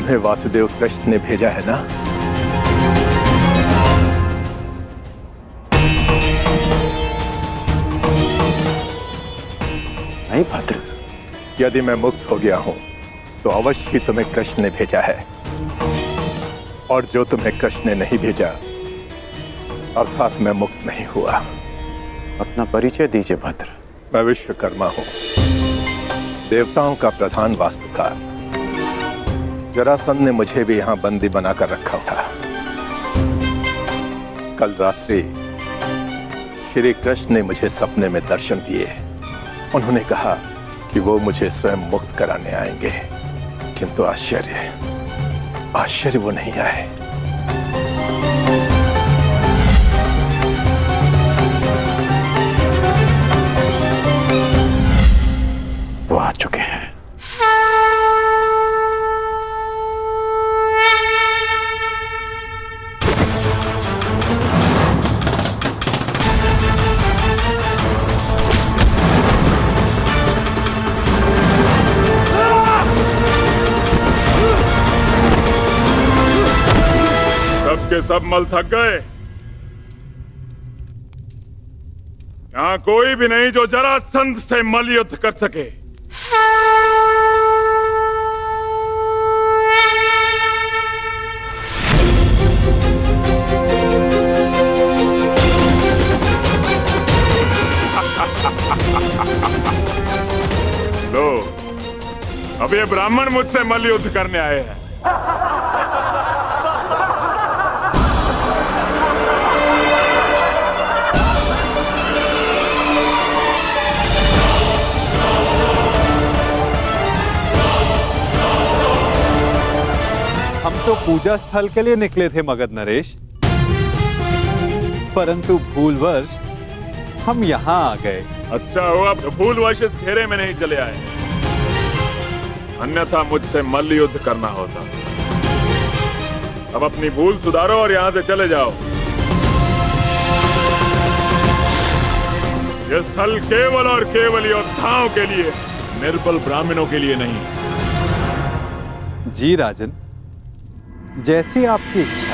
तुम्हें वासुदेव कृष्ण ने भेजा है ना? नहीं भद्र। यदि मैं मुक्त हो गया हूं तो अवश्य ही तुम्हें कृष्ण ने भेजा है, और जो तुम्हें कृष्ण ने नहीं भेजा अर्थात मैं मुक्त नहीं हुआ। अपना परिचय दीजिए भद्र। मैं विश्वकर्मा हूं, देवताओं का प्रधान वास्तुकार। जरासंध ने मुझे भी यहां बंदी बनाकर रखा था। कल रात्रि श्री कृष्ण ने मुझे सपने में दर्शन दिए। उन्होंने कहा कि वो मुझे स्वयं मुक्त कराने आएंगे, किंतु आश्चर्य वो नहीं आए। वो आ चुके हैं। सबके सब मल थक गए। यहां कोई भी नहीं जो जरासंध से मल युद्ध कर सके। लो, अब ये ब्राह्मण मुझसे मल युद्ध करने आए हैं। हम तो पूजा स्थल के लिए निकले थे मगध नरेश, परंतु भूलवश हम यहाँ आ गए। अच्छा हुआ भूलवश इस घेरे में नहीं चले आए, अन्यथा मुझसे मल्ल युद्ध करना होता। अब अपनी भूल सुधारो और यहाँ से चले जाओ। यह स्थल केवल और केवल योद्धाओं के लिए, निर्बल ब्राह्मणों के लिए नहीं। जी राजन, जैसी आपकी इच्छा।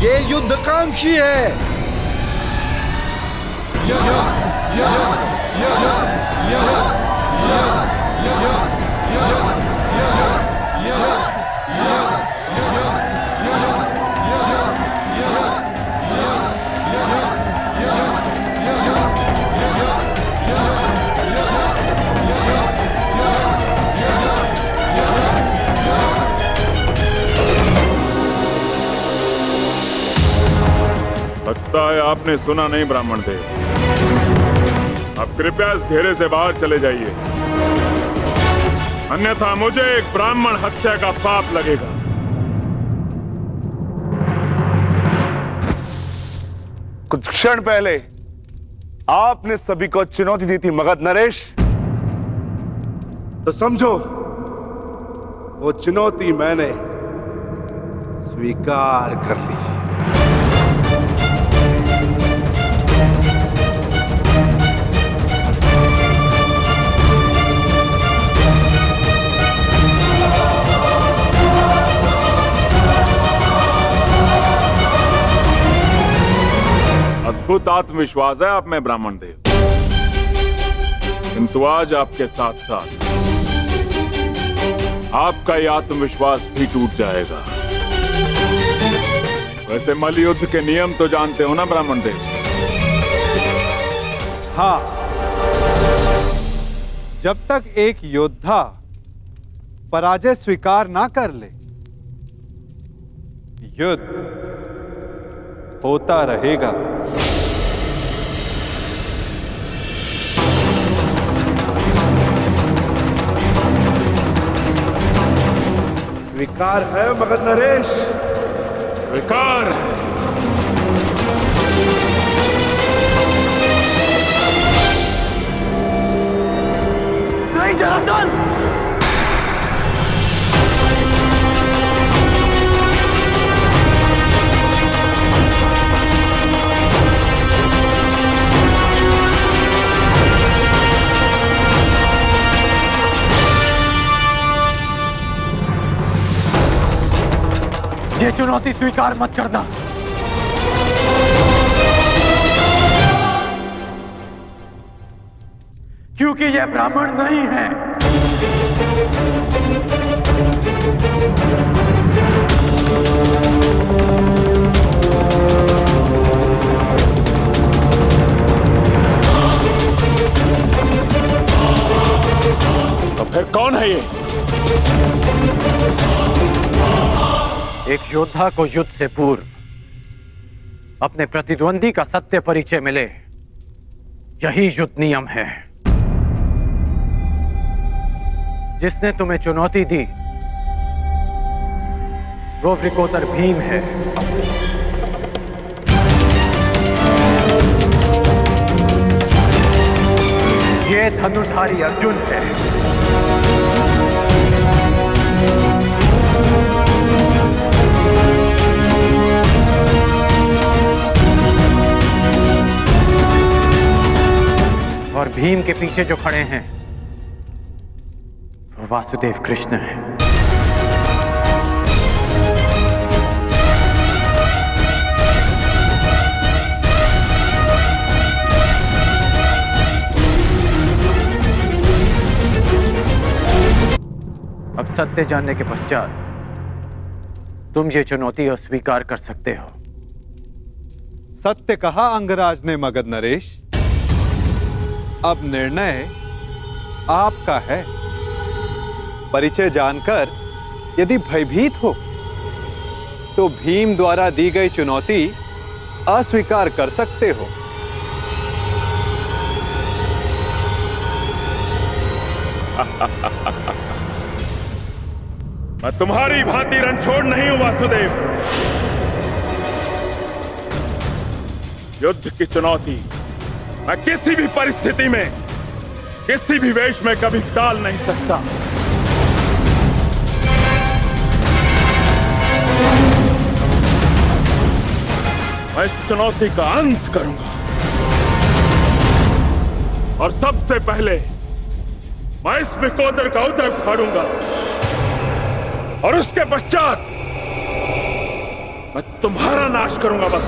ये युद्धकांक्षी है। लगता है आपने सुना नहीं ब्राह्मण देव। अब कृपया इस घेरे से बाहर चले जाइए, अन्यथा मुझे एक ब्राह्मण हत्या का पाप लगेगा। कुछ क्षण पहले आपने सभी को चुनौती दी थी मगध नरेश, तो समझो वो चुनौती मैंने स्वीकार कर ली। अद्भुत आत्मविश्वास है आप में ब्राह्मण देव, किंतु आज आपके साथ साथ आपका यह आत्मविश्वास भी टूट जाएगा। वैसे मल्ल युद्ध के नियम तो जानते हो ना ब्राह्मण देव? हाँ, जब तक एक योद्धा पराजय स्वीकार ना कर ले, युद्ध होता रहेगा। स्वीकार है मगध नरेश? स्वीकार है। नहीं जरासंध! ये चुनौती स्वीकार मत करना। क्योंकि यह ब्राह्मण नहीं है। तो फिर कौन है ये? एक योद्धा को युद्ध से पूर्व अपने प्रतिद्वंदी का सत्य परिचय मिले, यही युद्ध नियम है। जिसने तुम्हें चुनौती दी वो वृकोदर भीम है। ये धनुधारी अर्जुन है। और भीम के पीछे जो खड़े हैं वो वासुदेव कृष्ण है। अब सत्य जानने के पश्चात तुम ये चुनौती अस्वीकार कर सकते हो। सत्य कहा अंगराज ने मगध नरेश। अब निर्णय आपका है। परिचय जानकर यदि भयभीत हो तो भीम द्वारा दी गई चुनौती अस्वीकार कर सकते हो। मैं तुम्हारी भांति रणछोड़ नहीं हूं वासुदेव। युद्ध की चुनौती मैं किसी भी परिस्थिति में, किसी भी वेश में कभी टाल नहीं सकता। मैं इस चुनौती का अंत करूंगा और सबसे पहले मैं इस वृकोदर का उदर उखाड़ूंगा और उसके पश्चात मैं तुम्हारा नाश करूंगा। बस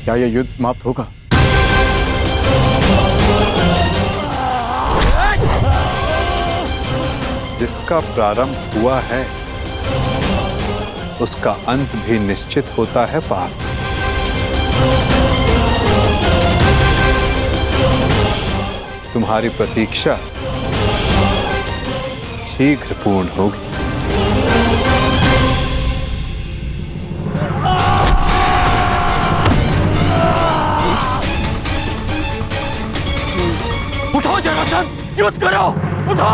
क्या यह युद्ध समाप्त होगा? जिसका प्रारंभ हुआ है उसका अंत भी निश्चित होता है पार्थ। तुम्हारी प्रतीक्षा शीघ्र पूर्ण होगी। उठो जरासंध, युद्ध करो, उठो।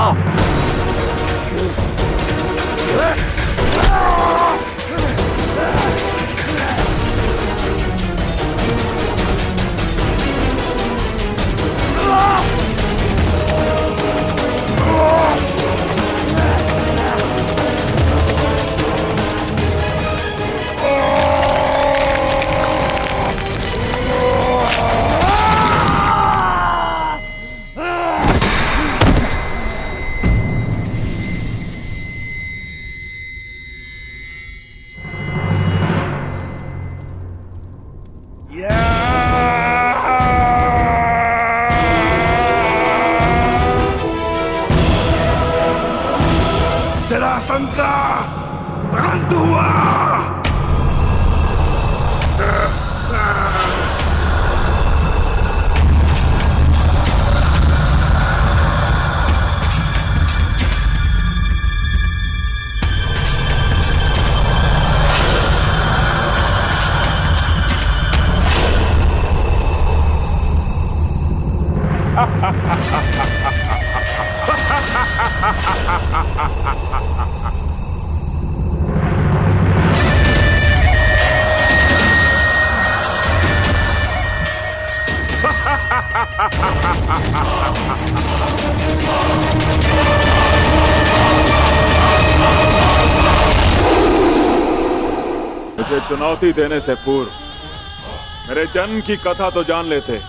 जरासंध का अंत हुआ। मुझे चुनौती देने से पूर्व मेरे जन्म की कथा तो जान लेते।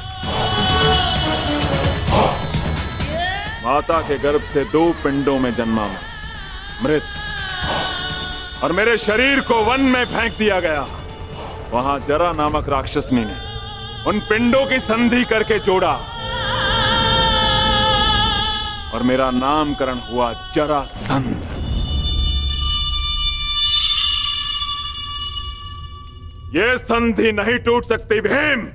माता के गर्भ से 2 पिंडों में जन्मा मैं, मृत, और मेरे शरीर को वन में फेंक दिया गया। वहां जरा नामक राक्षसनी ने उन पिंडों की संधि करके जोड़ा और मेरा नामकरण हुआ जरासंध। ये संधि नहीं टूट सकती भीम।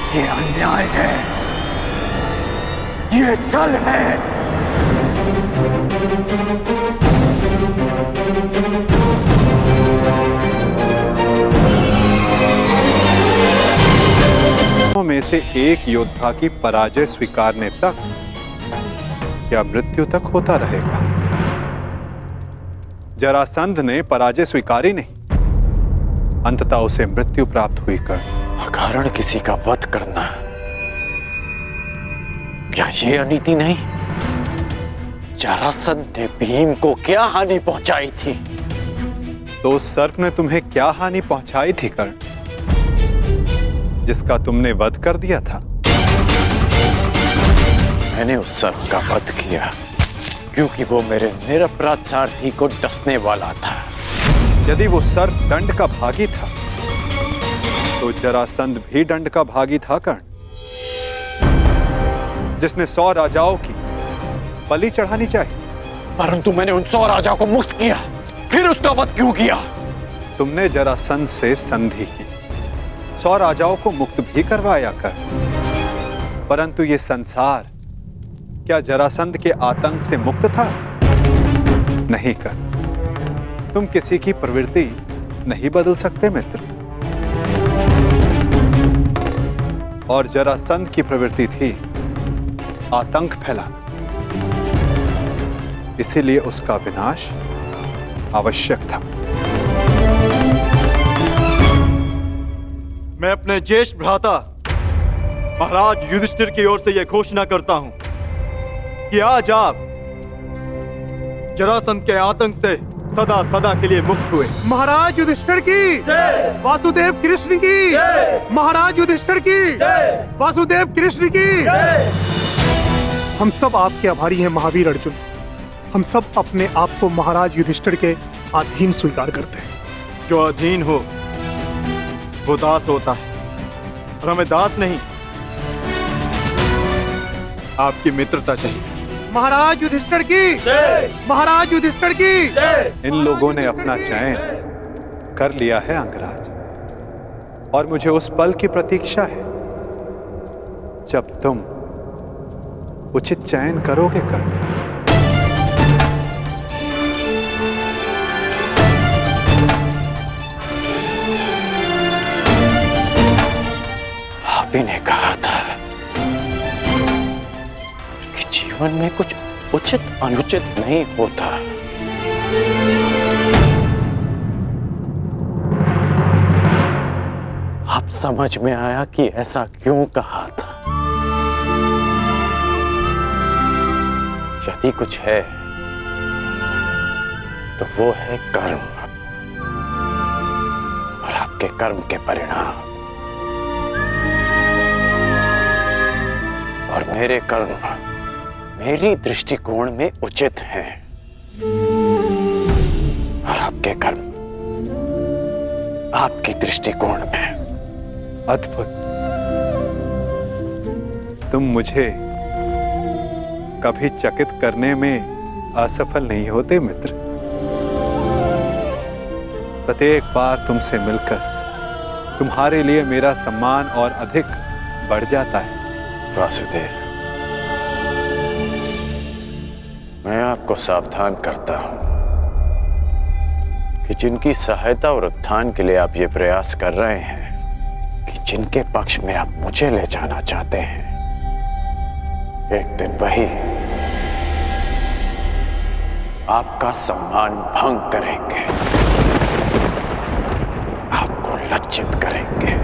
ये अन्याय है, ये छल है। में से एक योद्धा की पराजय स्वीकारने तक या मृत्यु तक होता रहेगा। जरासंध ने पराजय स्वीकारी नहीं, अंततः उसे मृत्यु प्राप्त हुई कर अकारण किसी का वध करना, क्या ये अनीति नहीं? जरासंध ने भीम को क्या हानि पहुंचाई थी? तो उस सर्प ने तुम्हें क्या हानि पहुंचाई थी कर्ण, जिसका तुमने वध कर दिया था? मैंने उस सर्प का वध किया क्योंकि वो मेरे निरपराध सारथी को डसने वाला था। यदि वो सर्प दंड का भागी था तो जरासंध भी दंड का भागी था कर्ण, जिसने 100 राजाओं की बलि चढ़ानी चाहिए। परंतु मैंने उन 100 राजाओं को मुक्त किया, फिर उसका वध क्यों किया? तुमने जरासंध से संधि की, 100 राजाओं को मुक्त भी करवाया कर, परंतु ये संसार क्या जरासंध के आतंक से मुक्त था? नहीं कर। तुम किसी की प्रवृत्ति नहीं बदल सकते मित्र, और जरासंध की प्रवृत्ति थी आतंक फैलाना, इसीलिए उसका विनाश आवश्यक था। मैं अपने ज्येष्ठ भ्राता महाराज युधिष्ठिर की ओर से यह घोषणा करता हूं कि आज आप जरासंध के आतंक से सदा सदा के लिए मुक्त हुए। महाराज युधिष्ठिर की जय, वासुदेव कृष्ण की जय, महाराज युधिष्ठिर की जय, वासुदेव कृष्ण की जय। हम सब आपके आभारी हैं महावीर अर्जुन। हम सब अपने आप को महाराज युधिष्ठिर के अधीन स्वीकार करते हैं। जो अधीन हो वो दास होता है, और हमें दास नहीं, आपकी मित्रता चाहिए। महाराज युधिष्ठिर की जय, महाराज युधिष्ठिर की जय। इन लोगों ने अपना चयन कर लिया है अंगराज, और मुझे उस पल की प्रतीक्षा है जब तुम उचित चयन करोगे कर। आप ही ने कहा था कि जीवन में कुछ उचित अनुचित नहीं होता। अब समझ में आया कि ऐसा क्यों कहा था। यदि कुछ है तो वो है कर्म, और आपके कर्म के परिणाम, और मेरे कर्म मेरी दृष्टिकोण में उचित हैं, और आपके कर्म आपकी दृष्टिकोण में अद्भुत। तुम मुझे कभी चकित करने में असफल नहीं होते मित्र। प्रत्येक बार तुमसे मिलकर तुम्हारे लिए मेरा सम्मान और अधिक बढ़ जाता है। वासुदेव, मैं आपको सावधान करता हूं कि जिनकी सहायता और उत्थान के लिए आप ये प्रयास कर रहे हैं कि जिनके पक्ष में आप मुझे ले जाना चाहते हैं, एक दिन वही आपका सम्मान भंग करेंगे, आपको लज्जित करेंगे।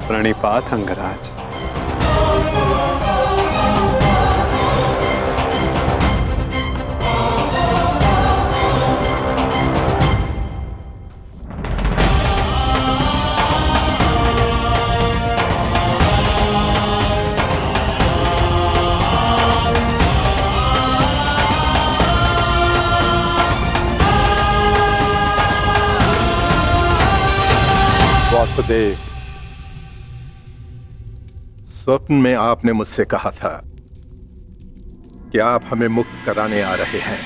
प्रणिपात अंगराज। वासुदेव, स्वप्न में आपने मुझसे कहा था कि आप हमें मुक्त कराने आ रहे हैं।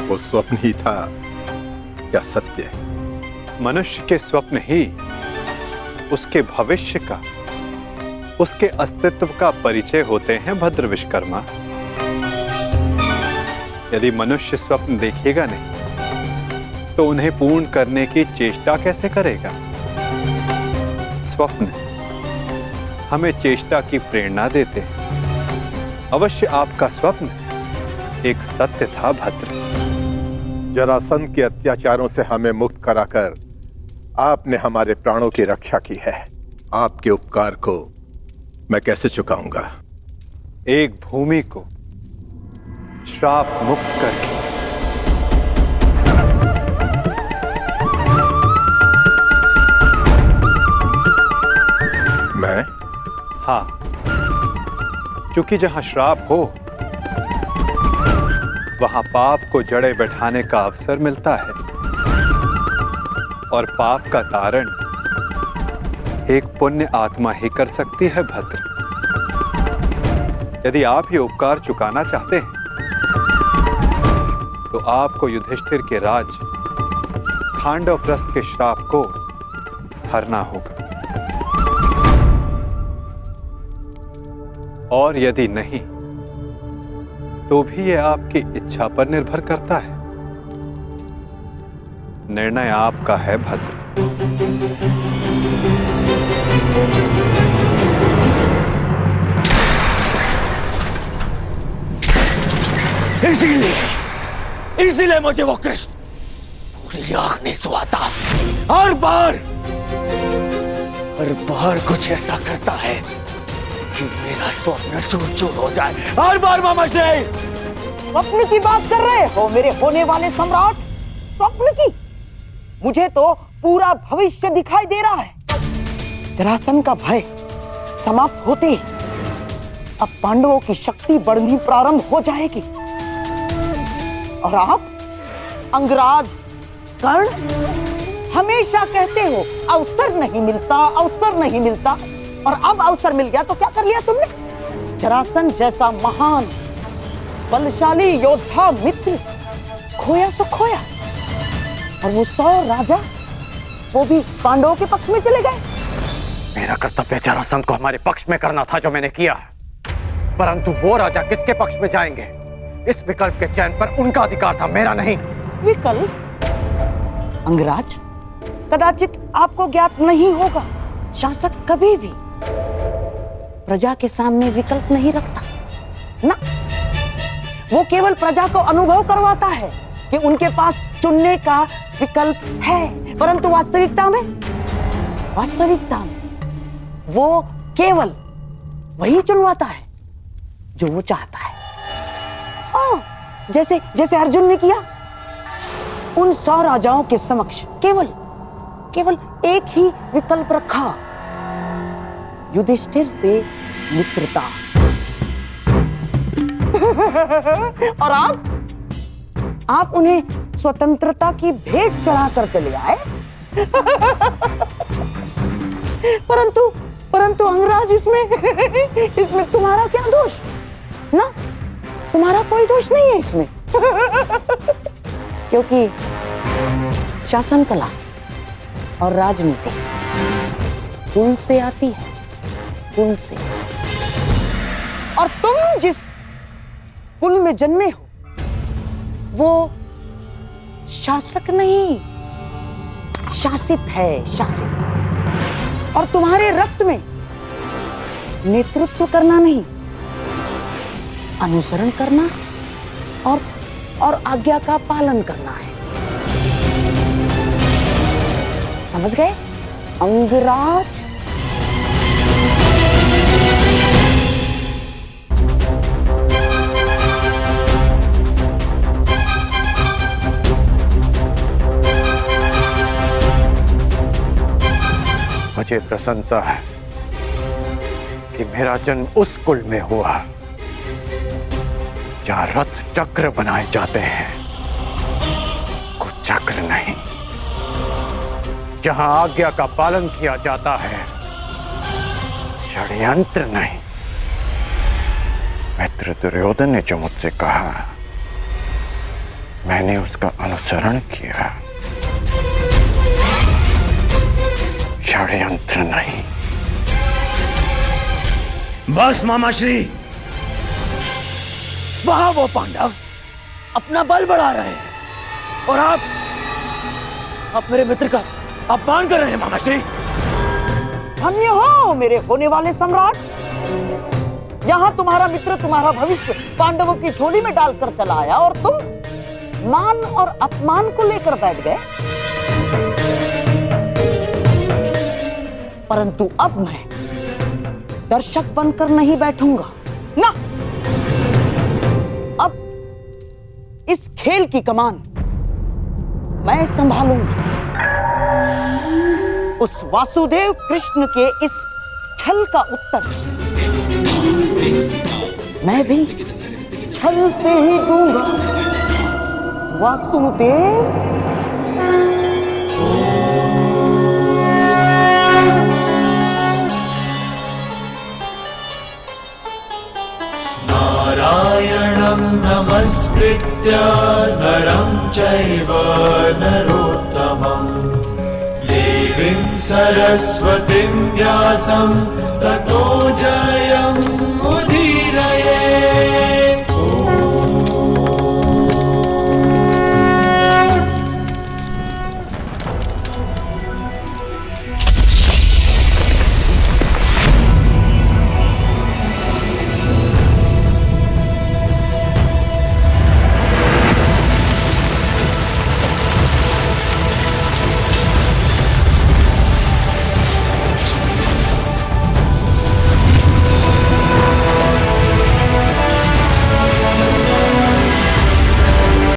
वो स्वप्न ही था या सत्य? मनुष्य के स्वप्न ही उसके भविष्य का, उसके अस्तित्व का परिचय होते हैं भद्र विश्वकर्मा। यदि मनुष्य स्वप्न देखेगा नहीं तो उन्हें पूर्ण करने की चेष्टा कैसे करेगा? स्वप्न हमें चेष्टा की प्रेरणा देते हैं। अवश्य आपका स्वप्न एक सत्य था भद्र। जरासंध के अत्याचारों से हमें मुक्त कराकर आपने हमारे प्राणों की रक्षा की है। आपके उपकार को मैं कैसे चुकाऊंगा? एक भूमि को श्राप मुक्त करके। मैं? हाँ, क्योंकि जहां श्राप हो वहां पाप को जड़े बैठाने का अवसर मिलता है और पाप का तारण एक पुण्य आत्मा ही कर सकती है भद्र। यदि आप ये उपकार चुकाना चाहते हैं तो आपको युधिष्ठिर के राज खांडवप्रस्थ के श्राप को हरना होगा, और यदि नहीं तो भी यह आपकी इच्छा पर निर्भर करता है। निर्णय आपका है भद्र। इसीलिए मुझे वो कृष्ण पूरी आंख नहीं सुहाता। हर बार कुछ ऐसा करता है कि मेरा स्वप्न चूर चूर हो जाए। हर बार मामा जी। स्वप्न की बात कर रहे हो मेरे होने वाले सम्राट? स्वप्न की? मुझे तो पूरा भविष्य दिखाई दे रहा है। जरासंध का भय समाप्त होते ही अब पांडवों की शक्ति बढ़नी प्रारंभ हो जाएगी और आप अंगराज कर्ण हमेशा कहते हो अवसर नहीं मिलता, अवसर नहीं मिलता, और अब अवसर मिल गया तो क्या कर लिया तुमने? जरासंध जैसा महान बलशाली योद्धा मित्र खोया तो खोया, और वो 100 राजा वो भी पांडवों के पक्ष में चले गए। मेरा कर्तव्य जरासंध को हमारे पक्ष में करना था जो मैंने किया, परंतु वो राजा किसके पक्ष में जाएंगे इस विकल्प के चयन पर उनका अधिकार था, मेरा नहीं। विकल्प? अंगराज, कदाचित आपको ज्ञात नहीं होगा, शासक कभी भी प्रजा के सामने विकल्प नहीं रखता ना। वो केवल प्रजा को अनुभव करवाता है कि उनके पास चुनने का विकल्प है, परंतु वास्तविकता में वो केवल वही चुनवाता है जो वो चाहता है। जैसे अर्जुन ने किया। उन 100 राजाओं के समक्ष केवल एक ही विकल्प रखा, युधिष्ठिर से मित्रता। और आप उन्हें स्वतंत्रता की भेंट चढ़ा कर चले आए। परंतु अंगराज, इसमें तुम्हारा क्या दोष? ना, तुम्हारा कोई दोष नहीं है इसमें। क्योंकि शासन कला और राजनीति कुल से आती है, कुल से। और तुम जिस कुल में जन्मे हो वो शासक नहीं, शासित है, शासित। और तुम्हारे रक्त में नेतृत्व करना नहीं, अनुसरण करना और आज्ञा का पालन करना है। समझ गए अंगराज? मुझे प्रसन्नता है कि मेरा जन्म उस कुल में हुआ जहां रथ चक्र बनाए जाते हैं, कुछ चक्र नहीं। जहां आज्ञा का पालन किया जाता है, षड्यंत्र नहीं। मित्र दुर्योधन ने जो मुझसे कहा, मैंने उसका अनुसरण किया। षड्यंत्र नहीं। बस मामाश्री, वहां वो पांडव अपना बल बढ़ा रहे हैं और आप मेरे मित्र का अपमान कर रहे हैं मामाश्री। धन्य हो मेरे होने वाले सम्राट। यहां तुम्हारा मित्र तुम्हारा भविष्य पांडवों की झोली में डालकर चला आया और तुम मान और अपमान को लेकर बैठ गए। परंतु अब मैं दर्शक बनकर नहीं बैठूंगा ना। अब इस खेल की कमान मैं संभालूंगा। उस वासुदेव कृष्ण के इस छल का उत्तर मैं भी छल से ही दूंगा। वासुदेव नारायणं नमस्कृत्य नरं चैव नरोत्तमं देवीं सरस्वतीं व्यासं ततो